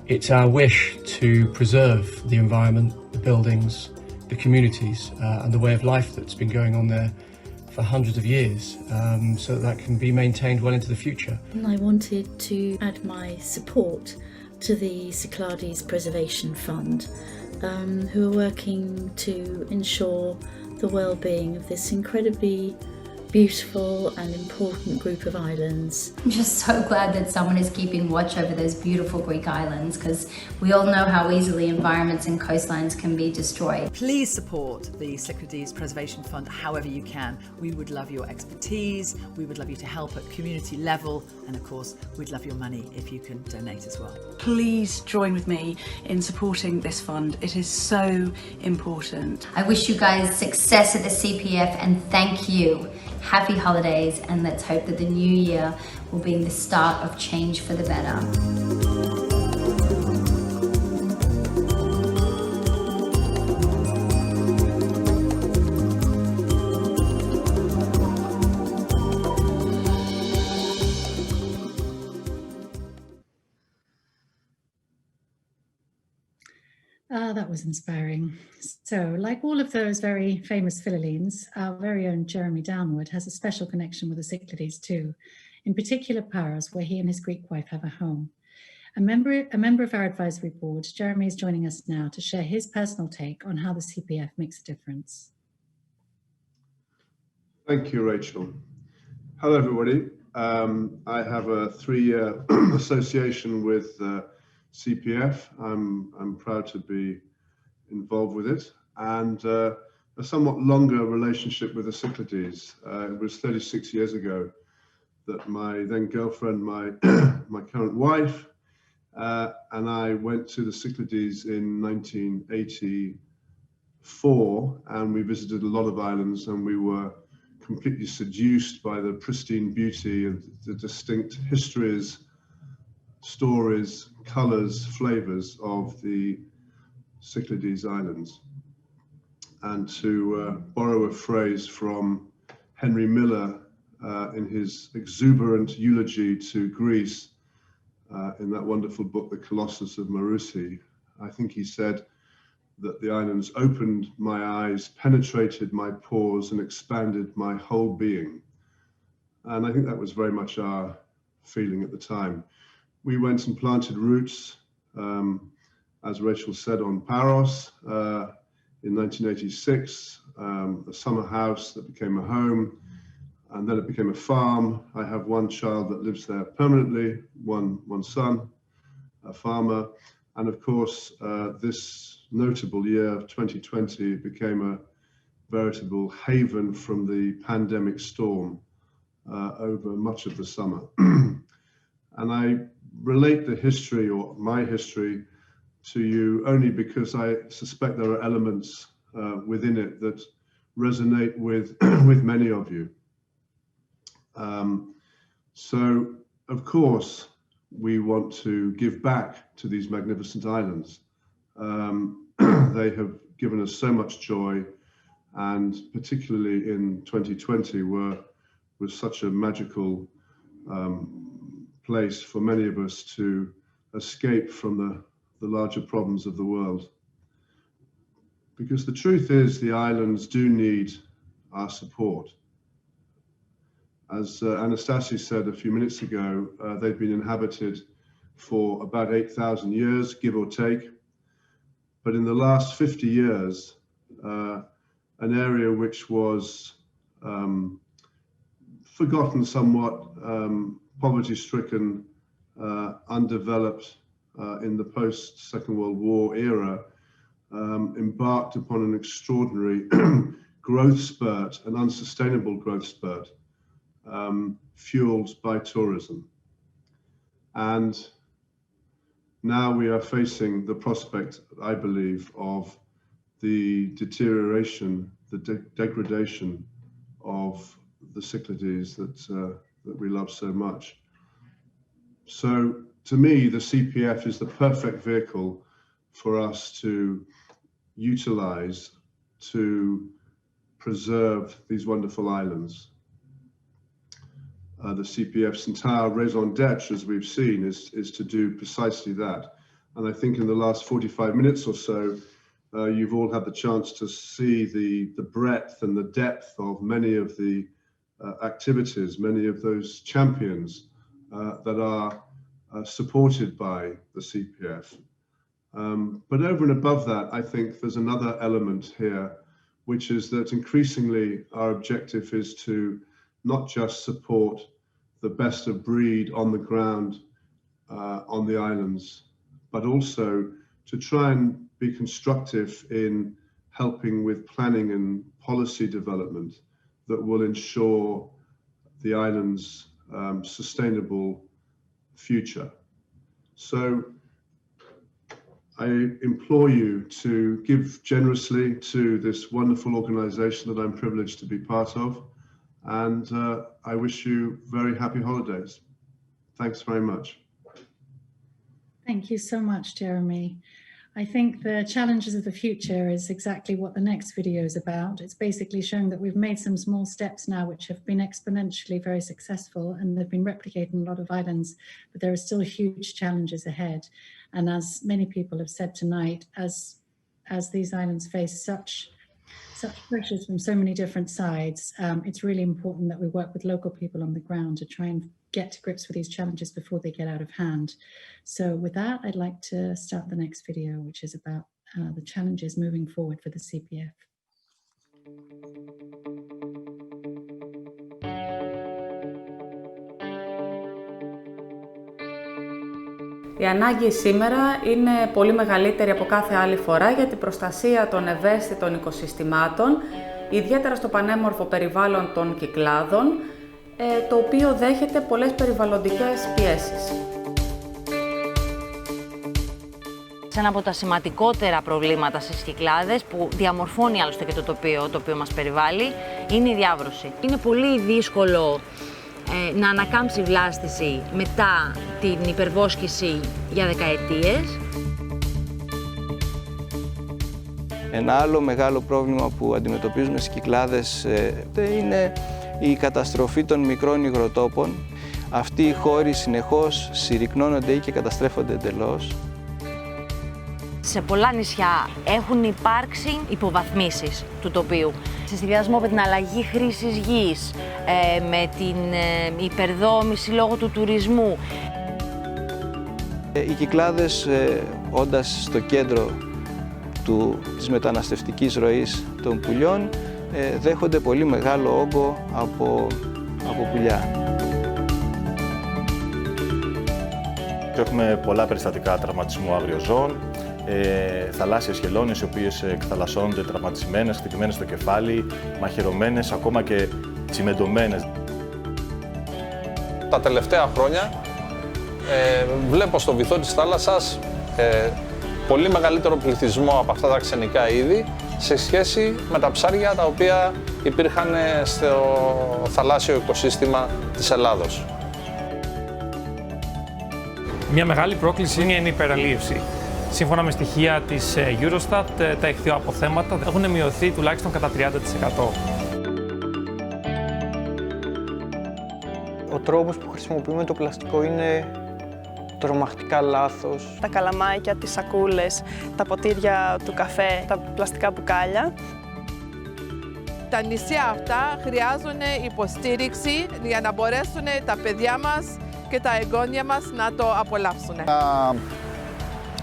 It's our wish to preserve the environment, the buildings, the communities, and the way of life that's been going on there for hundreds of years, so that can be maintained well into the future. And I wanted to add my support to the Cyclades Preservation Fund, who are working to ensure the well-being of this incredibly beautiful and important group of islands. I'm just so glad that someone is keeping watch over those beautiful Greek islands, because we all know how easily environments and coastlines can be destroyed. Please support the Cyclades Preservation Fund however you can. We would love your expertise, we would love you to help at community level, and of course we'd love your money if you can donate as well. Please join with me in supporting this fund. It is so important. I wish you guys success at the CPF and thank you. Happy holidays, and let's hope that the new year will be the start of change for the better. That was inspiring. So, like all of those very famous Philhellenes, our very own Jeremy Downward has a special connection with the Cyclades too, in particular Paros, where he and his Greek wife have a home. A member of our advisory board, Jeremy is joining us now to share his personal take on how the CPF makes a difference. Thank you, Rachel. Hello, everybody. I have a 3-year association with CPF. I'm proud to be involved with it, and a somewhat longer relationship with the Cyclades. It was 36 years ago that my then girlfriend, my current wife, and I went to the Cyclades in 1984, and we visited a lot of islands, and we were completely seduced by the pristine beauty and the distinct histories, stories, colours, flavours of the Cyclades Islands. And to borrow a phrase from Henry Miller in his exuberant eulogy to Greece in that wonderful book, The Colossus of Marousi, I think he said that the islands opened my eyes, penetrated my pores, and expanded my whole being. And I think that was very much our feeling at the time. We went and planted roots, as Rachel said, on Paros in 1986, a summer house that became a home, and then it became a farm. I have one child that lives there permanently, one son, a farmer. And of course, this notable year of 2020 became a veritable haven from the pandemic storm over much of the summer. And I relate the history, or my history, to you only because I suspect there are elements within it that resonate with with many of you. So, of course, we want to give back to these magnificent islands. They have given us so much joy, and particularly in 2020 was such a magical place for many of us to escape from the larger problems of the world. Because the truth is, the islands do need our support. As Anastasia said a few minutes ago, they've been inhabited for about 8,000 years, give or take. But in the last 50 years, an area which was forgotten somewhat, poverty-stricken, undeveloped in the post-Second World War era, embarked upon an extraordinary growth spurt, an unsustainable growth spurt, fueled by tourism. And now we are facing the prospect, I believe, of the deterioration, the degradation of the Cyclades that we love so much. So to me, the CPF is the perfect vehicle for us to utilize to preserve these wonderful islands. The CPF's entire raison d'etre, as we've seen, is to do precisely that. And I think in the last 45 minutes or so, you've all had the chance to see the breadth and the depth of many of the activities, many of those champions that are supported by the CPF. But over and above that, I think there's another element here, which is that increasingly our objective is to not just support the best of breed on the ground on the islands, but also to try and be constructive in helping with planning and policy development that will ensure the island's sustainable future. So I implore you to give generously to this wonderful organization that I'm privileged to be part of. And I wish you very happy holidays. Thanks very much. Thank you so much, Jeremy. I think the challenges of the future is exactly what the next video is about. It's basically showing that we've made some small steps now which have been exponentially very successful, and they've been replicated in a lot of islands, but there are still huge challenges ahead. And as many people have said tonight, as these islands face such pressures from so many different sides, it's really important that we work with local people on the ground to try and get to grips with these challenges before they get out of hand. So with that, I'd like to start the next video, which is about the challenges moving forward for the CPF. Η ανάγκη σήμερα είναι πολύ μεγαλύτερη από κάθε άλλη φορά για την προστασία των ευαίσθητων οικοσυστημάτων, ιδιαίτερα στο πανέμορφο περιβάλλον των Κυκλάδων, το οποίο δέχεται πολλές περιβαλλοντικές πιέσεις. Ένα από τα σημαντικότερα προβλήματα στις Κυκλάδες, που διαμορφώνει άλλωστε και το τοπίο μας περιβάλλει, είναι η διάβρωση. Είναι πολύ δύσκολο να ανακάμψει η βλάστηση μετά την υπερβόσκηση για δεκαετίες. Ένα άλλο μεγάλο πρόβλημα που αντιμετωπίζουμε στις Κυκλάδες είναι η καταστροφή των μικρών υγροτόπων. Αυτοί οι χώροι συνεχώς συρρυκνώνονται ή και καταστρέφονται εντελώς. Σε πολλά νησιά έχουν υπάρξει υποβαθμίσεις του τοπίου. Σε συνδυασμό με την αλλαγή χρήσης γης, με την υπερδόμηση λόγω του τουρισμού. Οι Κυκλάδες, όντας στο κέντρο της μεταναστευτικής ροής των πουλιών, δέχονται πολύ μεγάλο όγκο από πουλιά. Έχουμε πολλά περιστατικά τραυματισμού αγριοζώων, θαλάσσιες χελώνες οι οποίες εκθαλασσώνονται τραυματισμένες, χτυπημένες στο κεφάλι, μαχαιρωμένες, ακόμα και τσιμεντωμένες. Τα τελευταία χρόνια βλέπω στο βυθό της θάλασσας πολύ μεγαλύτερο πληθυσμό από αυτά τα ξενικά είδη σε σχέση με τα ψάρια τα οποία υπήρχαν στο θαλάσσιο οικοσύστημα της Ελλάδος. Μια μεγάλη πρόκληση είναι η υπεραλίευση. Σύμφωνα με στοιχεία της Eurostat, τα ηχθειοαποθέματα έχουν μειωθεί τουλάχιστον κατά 30%. Ο τρόπος που χρησιμοποιούμε το πλαστικό είναι τρομακτικά λάθος. Τα καλαμάκια, τις σακούλες, τα ποτήρια του καφέ, τα πλαστικά μπουκάλια. Τα νησιά αυτά χρειάζονται υποστήριξη για να μπορέσουν τα παιδιά μας και τα εγγόνια μας να το απολαύσουν. Να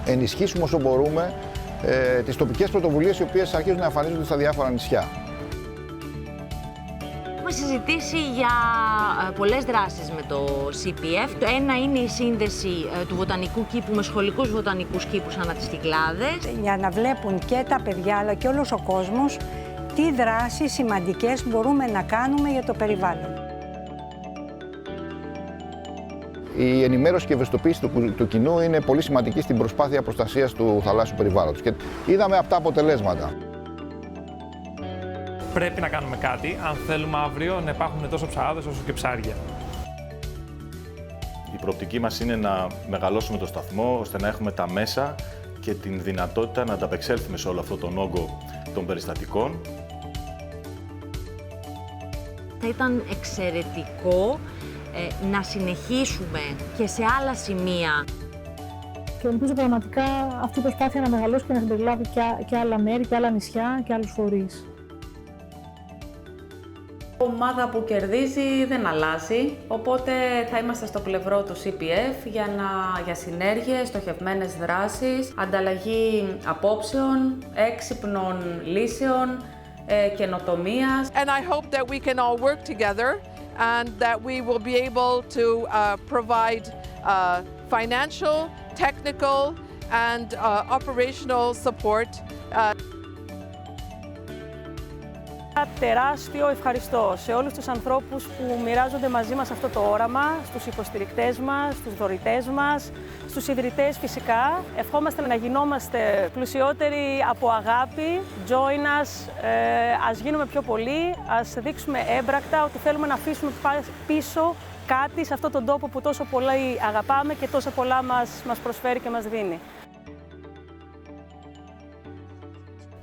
ενισχύσουμε όσο μπορούμε τις τοπικές πρωτοβουλίες οι οποίες αρχίζουν να εμφανίζονται στα διάφορα νησιά. Έχουμε συζητήσει για πολλές δράσεις με το CPF. Το ένα είναι η σύνδεση του βοτανικού κήπου με σχολικούς βοτανικούς κήπους ανά τις Κυκλάδες. Για να βλέπουν και τα παιδιά αλλά και όλος ο κόσμος τι δράσεις σημαντικές μπορούμε να κάνουμε για το περιβάλλον. Η ενημέρωση και ευαισθητοποίηση του κοινού είναι πολύ σημαντική στην προσπάθεια προστασίας του θαλάσσιου περιβάλλοντος και είδαμε αυτά αποτελέσματα. Πρέπει να κάνουμε κάτι αν θέλουμε αύριο να υπάρχουν τόσο ψαράδες όσο και ψάρια. Η προοπτική μας είναι να μεγαλώσουμε το σταθμό ώστε να έχουμε τα μέσα και την δυνατότητα να ανταπεξέλθουμε σε όλο αυτόν τον όγκο των περιστατικών. Θα ήταν εξαιρετικό να συνεχίσουμε και σε άλλα σημεία. Και ελπίζω πραγματικά αυτή η προσπάθεια να μεγαλώσει και να συμπεριλάβει και άλλα μέρη, και άλλα νησιά και άλλους φορείς. Η ομάδα που κερδίζει δεν αλλάζει, οπότε θα είμαστε στο πλευρό του CPF για συνέργειες, στοχευμένες δράσεις, ανταλλαγή απόψεων, έξυπνων λύσεων, καινοτομίας. And I hope that we can all work together and that we will be able to provide financial, technical and operational support. Τεράστιο ευχαριστώ σε όλους τους ανθρώπους που μοιράζονται μαζί μας αυτό το όραμα, στους υποστηρικτές μας, στους δωρητές μας, στους ιδρυτές φυσικά. Ευχόμαστε να γινόμαστε πλουσιότεροι από αγάπη. Join us, ας γίνουμε πιο πολλοί, ας δείξουμε έμπρακτα ότι θέλουμε να αφήσουμε πίσω κάτι σε αυτόν τον τόπο που τόσο πολλά αγαπάμε και τόσο πολλά μας προσφέρει και μας δίνει.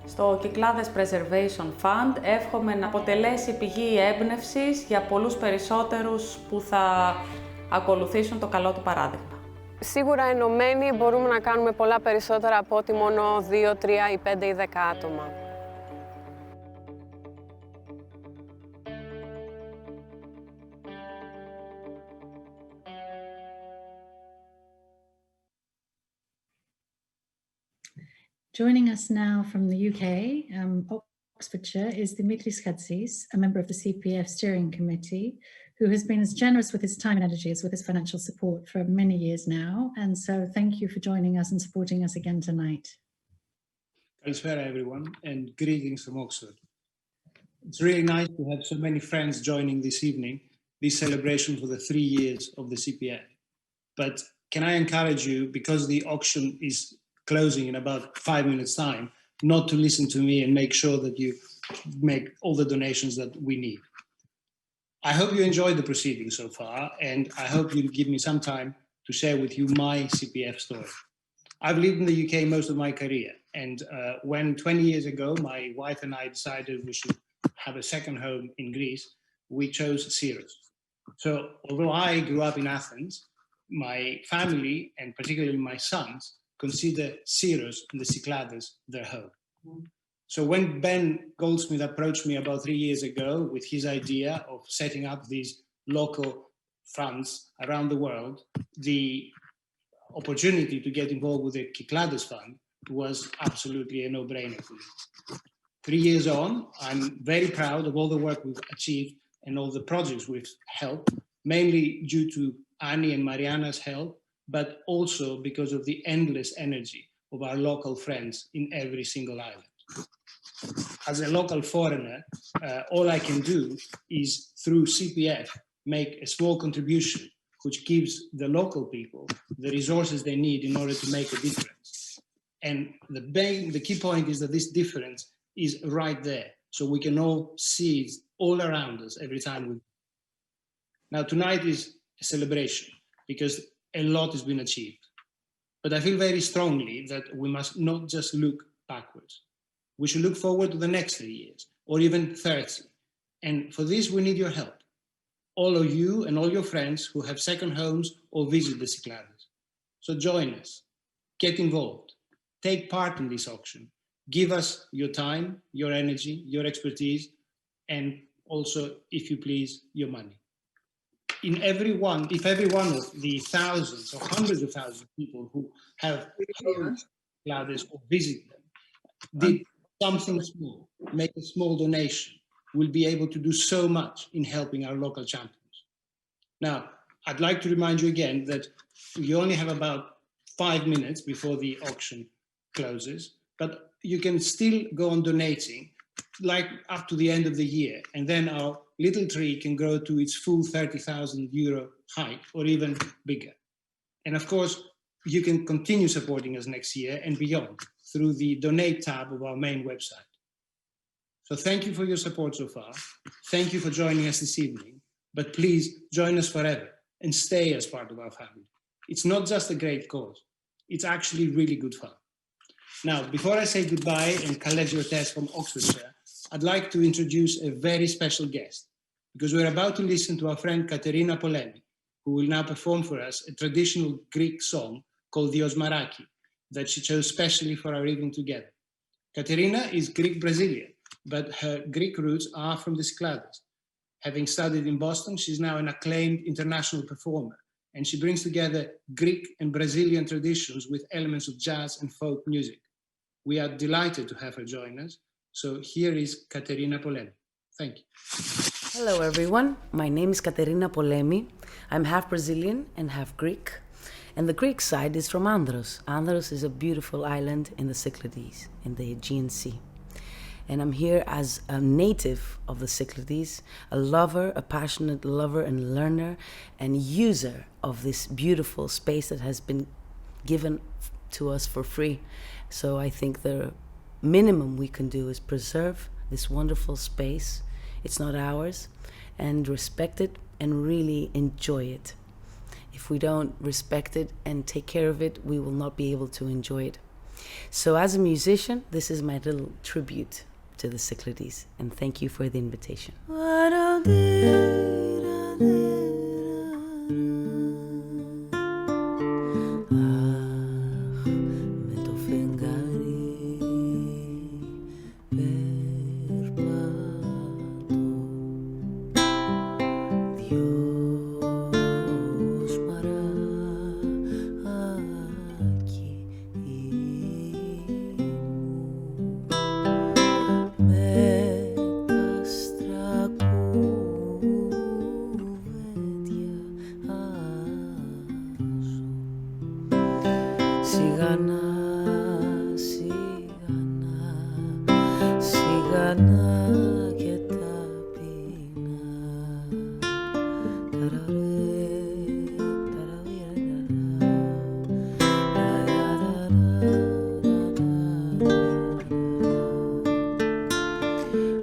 Στο Cyclades Preservation Fund εύχομαι να αποτελέσει πηγή έμπνευσης για πολλούς περισσότερους που θα ακολουθήσουν το καλό του παράδειγμα. Σίγουρα ενωμένοι μπορούμε να κάνουμε πολλά περισσότερα από ότι μόνο 2, 3 ή 5 ή 10 άτομα. Joining us now from the UK, Oxfordshire, is Dimitris Katsis, a member of the CPF Steering Committee, who has been as generous with his time and energy as with his financial support for many years now. And so thank you for joining us and supporting us again tonight. Καλησπέρα everyone and greetings from Oxford. It's really nice to have so many friends joining this evening, this celebration for the 3 years of the CPF. But can I encourage you, because the auction is closing in about 5 minutes time, not to listen to me and make sure that you make all the donations that we need. I hope you enjoyed the proceedings so far, and I hope you'll give me some time to share with you my CPF story. I've lived in the UK most of my career, and when 20 years ago my wife and I decided we should have a second home in Greece, we chose Syros. So although I grew up in Athens, my family, and particularly my sons, consider Syros and the Cyclades their home. So when Ben Goldsmith approached me about 3 years ago with his idea of setting up these local funds around the world, the opportunity to get involved with the Cyclades Fund was absolutely a no-brainer for me. 3 years on, I'm very proud of all the work we've achieved and all the projects we've helped, mainly due to Annie and Mariana's help, but also because of the endless energy of our local friends in every single island. As a local foreigner, all I can do is, through CPF, make a small contribution which gives the local people the resources they need in order to make a difference. And the key point is that this difference is right there, so we can all see it all around us every time we. Now, tonight is a celebration because a lot has been achieved. But I feel very strongly that we must not just look backwards. We should look forward to the next 3 years, or even 30. And for this, we need your help. All of you and all your friends who have second homes or visit the Cyclades. So join us, get involved, take part in this auction. Give us your time, your energy, your expertise, and also, if you please, your money. If every one of the thousands or hundreds of thousands of people who have Cyclades or visit them did something small, make a small donation, will be able to do so much in helping our local champions. Now, I'd like to remind you again that you only have about 5 minutes before the auction closes, but you can still go on donating like up to the end of the year, and then our little tree can grow to its full €30,000 height or even bigger. And of course, you can continue supporting us next year and beyond through the donate tab of our main website. So thank you for your support so far. Thank you for joining us this evening, but please join us forever and stay as part of our family. It's not just a great cause, it's actually really good fun. Now, before I say goodbye and collect your test from Oxfordshire, I'd like to introduce a very special guest, because we're about to listen to our friend Katerina Polemi, who will now perform for us a traditional Greek song called the Osmaraki, that she chose specially for our evening together. Katerina is Greek-Brazilian, but her Greek roots are from the Cyclades. Having studied in Boston, she's now an acclaimed international performer, and she brings together Greek and Brazilian traditions with elements of jazz and folk music. We are delighted to have her join us. So here is Katerina Polemi. Thank you. Hello everyone, my name is Katerina Polemi. I'm half Brazilian and half Greek. And the Greek side is from Andros. Andros is a beautiful island in the Cyclades, in the Aegean Sea. And I'm here as a native of the Cyclades, a lover, a passionate lover and learner and user of this beautiful space that has been given to us for free. So I think the minimum we can do is preserve this wonderful space. It's not ours, and respect it and really enjoy it. If we don't respect it and take care of it, we will not be able to enjoy it. So as a musician, this is my little tribute to the Cyclades, and thank you for the invitation. σιγανά και ταπεινά.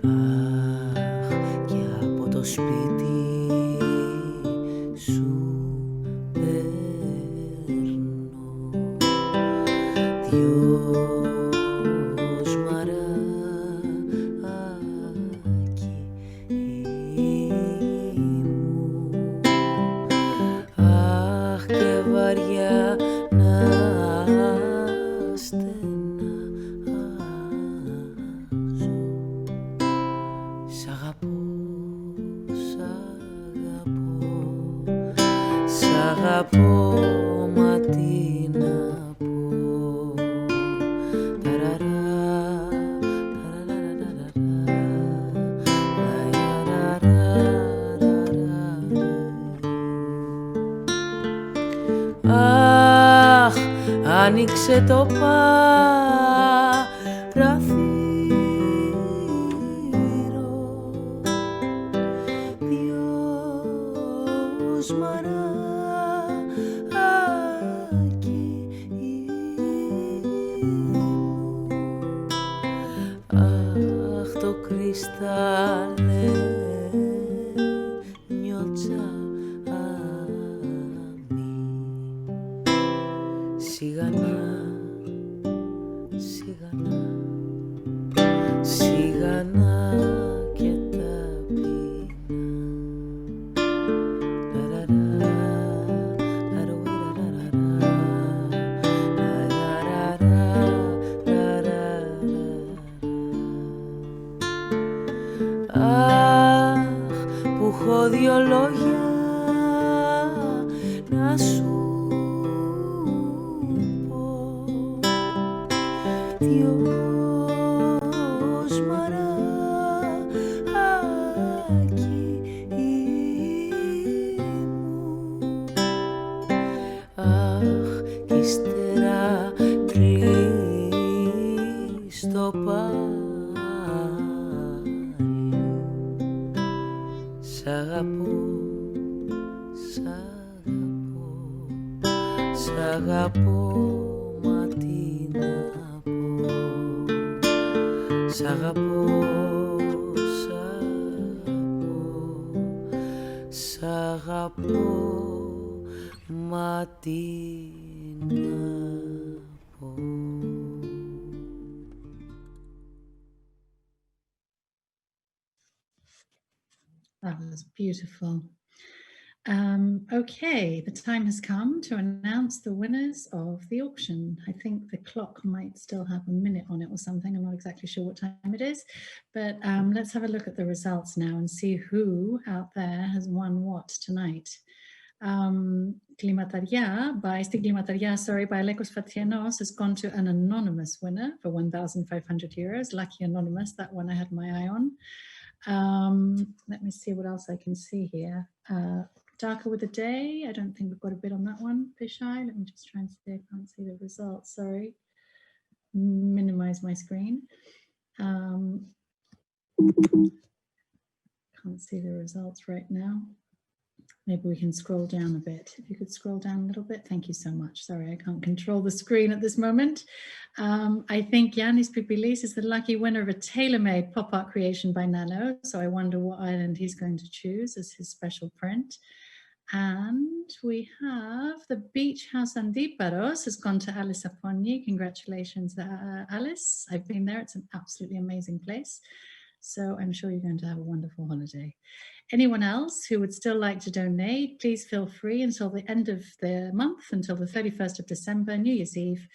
Αχ, και από το σπίτι σου παίρνω δυο σμαράκι ήμου. Αχ, και βαριά να στενάζω. Σ' αγαπώ, σ' αγαπώ, σ' αγαπώ, μα τι να πω. Αχ, άνοιξε το παραθύρο, δυο σμαράκι ήμου. Αχ, το κρυστάλλενιο τζάμι, σιγανά, σιγανά, σιγανά και ταπεινά. Αχ, που έχω δυο λόγια να σου πω, δυο σμαράκι ήμου. Αχ, κι ύστερα κλείστο πάλι. Σ' αγαπώ, σ' αγαπώ, σ' αγαπώ, μα τι να πω. Σ' αγαπώ, σ' αγαπώ, σ' αγαπώ, μα τι να πω. That was beautiful. Okay, the time has come to announce the winners of the auction. I think the clock might still have a minute on it or something. I'm not exactly sure what time it is, but let's have a look at the results now and see who out there has won what tonight. Στην Κλιματαριά, by Alekos Fatianos has gone to an anonymous winner for 1,500 euros. Lucky anonymous, that one I had my eye on. Let me see what else I can see here. Darker with the Day, I don't think we've got a bid on that one. Fisheye, let me just try and see, I can't see the results, sorry. Minimize my screen. Can't see the results right now. Maybe we can scroll down a bit. If you could scroll down a little bit. Thank you so much. Sorry, I can't control the screen at this moment. I think Yannis Pipilis is the lucky winner of a tailor-made pop art creation by Nano. So I wonder what island he's going to choose as his special print. And we have the Beach House Antiparos has gone to Alice Aponi. Congratulations, Alice. I've been there. It's an absolutely amazing place. So I'm sure you're going to have a wonderful holiday. Anyone else who would still like to donate, please feel free until the end of the month, until the 31st of December, New Year's Eve,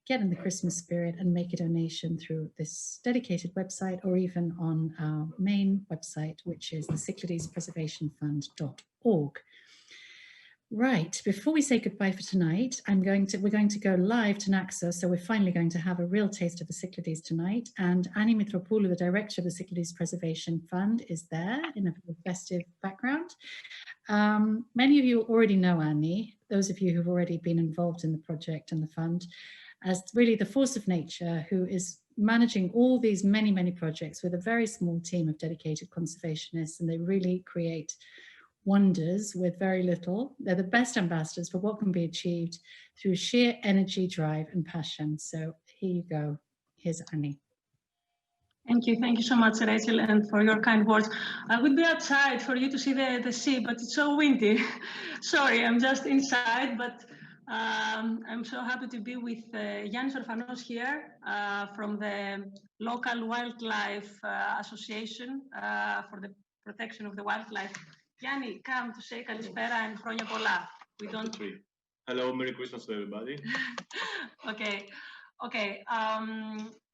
get in the Christmas spirit and make a donation through this dedicated website or even on our main website, which is the Cyclades Preservation Fund.org. Right, before we say goodbye for tonight, we're going to go live to Naxos, so we're finally going to have a real taste of the Cyclades tonight. And Annie Mitropoulou, the director of the Cyclades Preservation Fund, is there in a festive background. Many of you already know Annie, those of you who've already been involved in the project and the fund, as really the force of nature who is managing all these many projects with a very small team of dedicated conservationists, and they really create wonders with very little. They're the best ambassadors for what can be achieved through sheer energy, drive and passion. So here you go. Here's Annie. Thank you so much, Rachel, and for your kind words. I would be outside for you to see the sea, but it's so windy. Sorry, I'm just inside, but I'm so happy to be with Yannis Orphanos here from the local wildlife association for the protection of the wildlife. Yanni, come to say Kalispera and Χρόνια πολλά. We don't. Hello, Merry Christmas to everybody. Okay.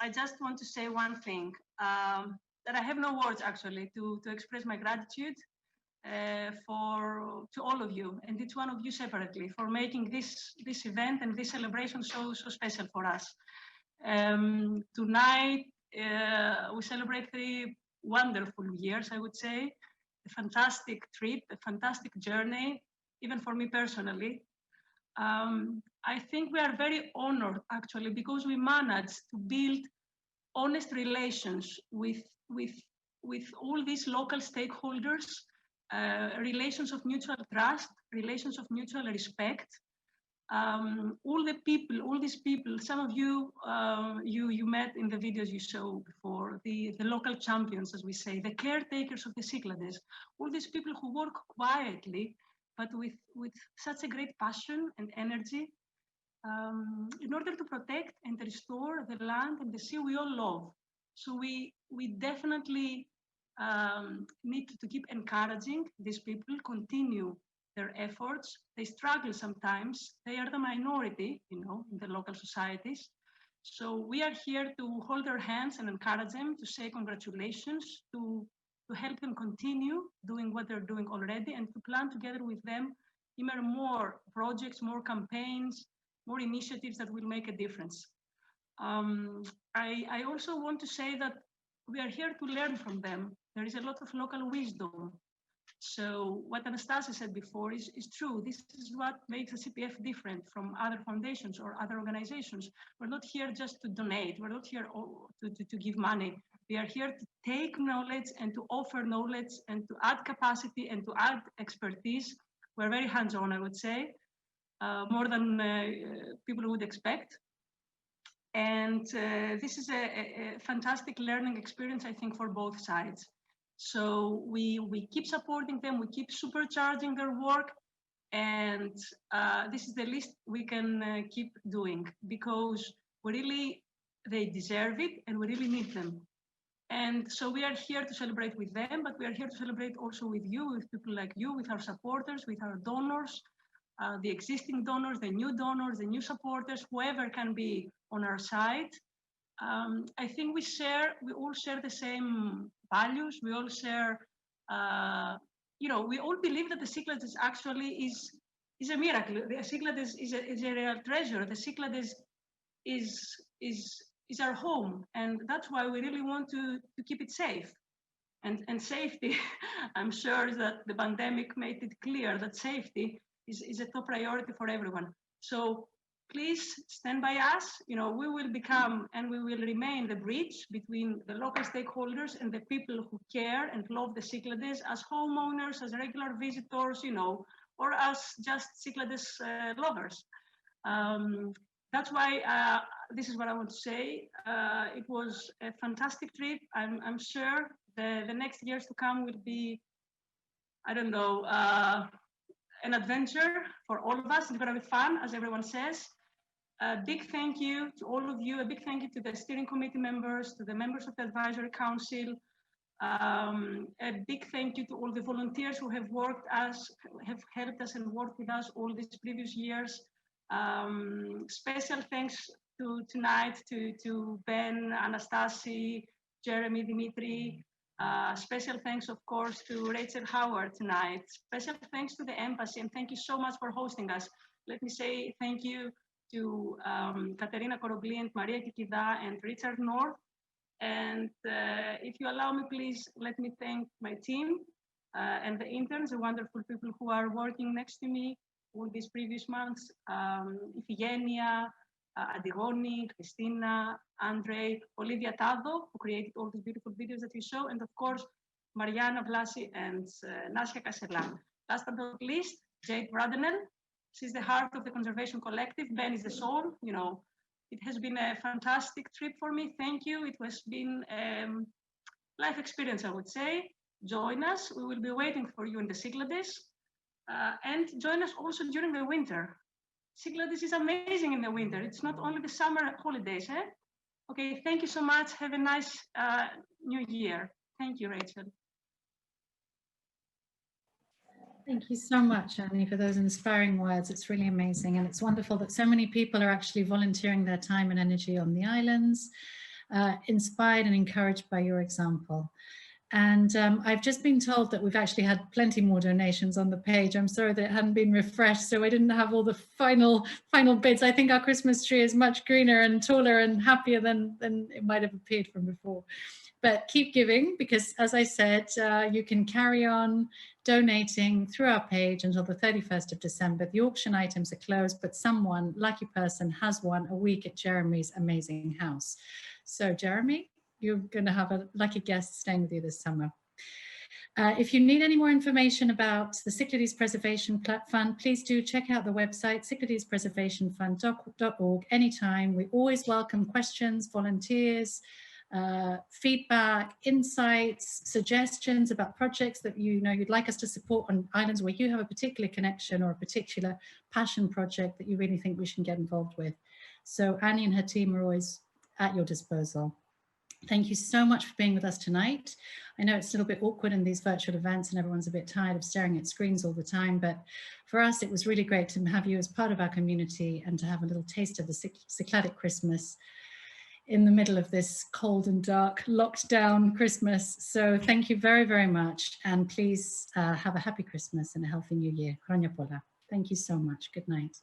I just want to say one thing, that I have no words actually to express my gratitude to all of you, and each one of you separately, for making this event and this celebration so special for us. Tonight we celebrate 3 wonderful years, I would say, a fantastic trip, a fantastic journey, even for me personally. I think we are very honored actually, because we managed to build honest relations with all these local stakeholders, relations of mutual trust, relations of mutual respect. All these people, some of you, you met in the videos you saw before, the local champions, as we say, the caretakers of the Cyclades, all these people who work quietly, but with such a great passion and energy, in order to protect and restore the land and the sea we all love. So we definitely need to keep encouraging these people, continue their efforts. They struggle sometimes. They are the minority, in the local societies. So we are here to hold their hands and encourage them, to say congratulations, to help them continue doing what they're doing already, and to plan together with them even more projects, more campaigns, more initiatives that will make a difference. I also want to say that we are here to learn from them. There is a lot of local wisdom. So what Anastasia said before is true. This is what makes the CPF different from other foundations or other organizations. We're not here just to donate. We're not here to give money. We are here to take knowledge and to offer knowledge and to add capacity and to add expertise. We're very hands-on, I would say, more than people would expect. And this is a fantastic learning experience, I think, for both sides. So we keep supporting them, we keep supercharging their work, and this is the least we can keep doing, because they deserve it and we really need them. And so we are here to celebrate with them, but we are here to celebrate also with you, with people like you, with our supporters, with our donors, the existing donors, the new supporters, whoever can be on our side. I think we all share the same values. We all share, we all believe that the Cyclades actually is a miracle. The Cyclades is a real treasure. The Cyclades is our home, and that's why we really want to keep it safe. And safety, I'm sure that the pandemic made it clear that safety is a top priority for everyone. So please stand by us. We will become and we will remain the bridge between the local stakeholders and the people who care and love the Cyclades as homeowners, as regular visitors, or as just Cyclades lovers. That's why this is what I want to say. It was a fantastic trip. I'm sure the next years to come will be, I don't know, an adventure for all of us. It's going to be fun, as everyone says. A big thank you to all of you. A big thank you to the steering committee members, to the members of the advisory council. A big thank you to all the volunteers who have helped us and worked with us all these previous years. Special thanks tonight to Ben, Anastasi, Jeremy, Dimitri. Special thanks, of course, to Rachel Howard tonight. Special thanks to the embassy, and thank you so much for hosting us. Let me say thank you to Katerina Polemi and Maria Kikida and Richard North. And if you allow me, please let me thank my team and the interns, the wonderful people who are working next to me all these previous months. Ifigenia, Adigoni, Christina, Andre, Olivia Tado, who created all these beautiful videos that you saw, and of course, Mariana Vlasi and Nasia Kaselan. Last but not least, Jade Bradenel. She's the heart of the Conservation Collective. Ben is the soul. You know, it has been a fantastic trip for me. Thank you. It has been life experience, I would say. Join us. We will be waiting for you in the Cyclades. And join us also during the winter. Cyclades is amazing in the winter. It's not only the summer holidays. Okay, thank you so much. Have a nice new year. Thank you, Rachel. Thank you so much, Annie, for those inspiring words. It's really amazing. And it's wonderful that so many people are actually volunteering their time and energy on the islands, inspired and encouraged by your example. And I've just been told that we've actually had plenty more donations on the page. I'm sorry that it hadn't been refreshed, so I didn't have all the final bits. I think our Christmas tree is much greener and taller and happier than it might have appeared from before. But keep giving, because as I said, you can carry on donating through our page until the 31st of December. The auction items are closed, but someone, lucky person, has won a week at Jeremy's amazing house. So Jeremy, you're going to have a lucky guest staying with you this summer. If you need any more information about the Cyclades Preservation Fund, please do check out the website, cycladespreservationfund.org, anytime. We always welcome questions, volunteers, feedback, insights, suggestions about projects that you'd like us to support on islands where you have a particular connection or a particular passion project that you really think we should get involved with. So Annie and her team are always at your disposal. Thank you so much for being with us tonight. I know it's a little bit awkward in these virtual events and everyone's a bit tired of staring at screens all the time, but for us, it was really great to have you as part of our community and to have a little taste of the Cycladic Christmas in the middle of this cold and dark, locked down Christmas. So thank you very, very much. And please have a happy Christmas and a healthy new year. Χρόνια πολλά. Thank you so much. Good night.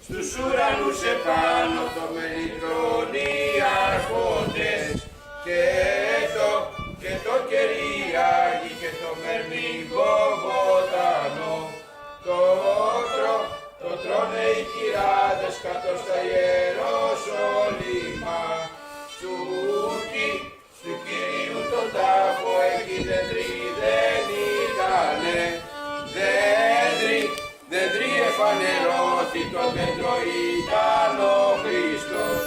στους ουρανούς επάνω το μεριτρόνοι αρχόντες και το κεριάγι και το μερμικό βοτανό το τρώνε οι κυράδες κάτω στα Ιεροσόλυμα του Κυρίου τον τάφο εκεί δέντρι δεν ήτανε δέντρι εφανερώθη το δέντρο ήταν ο Χριστός.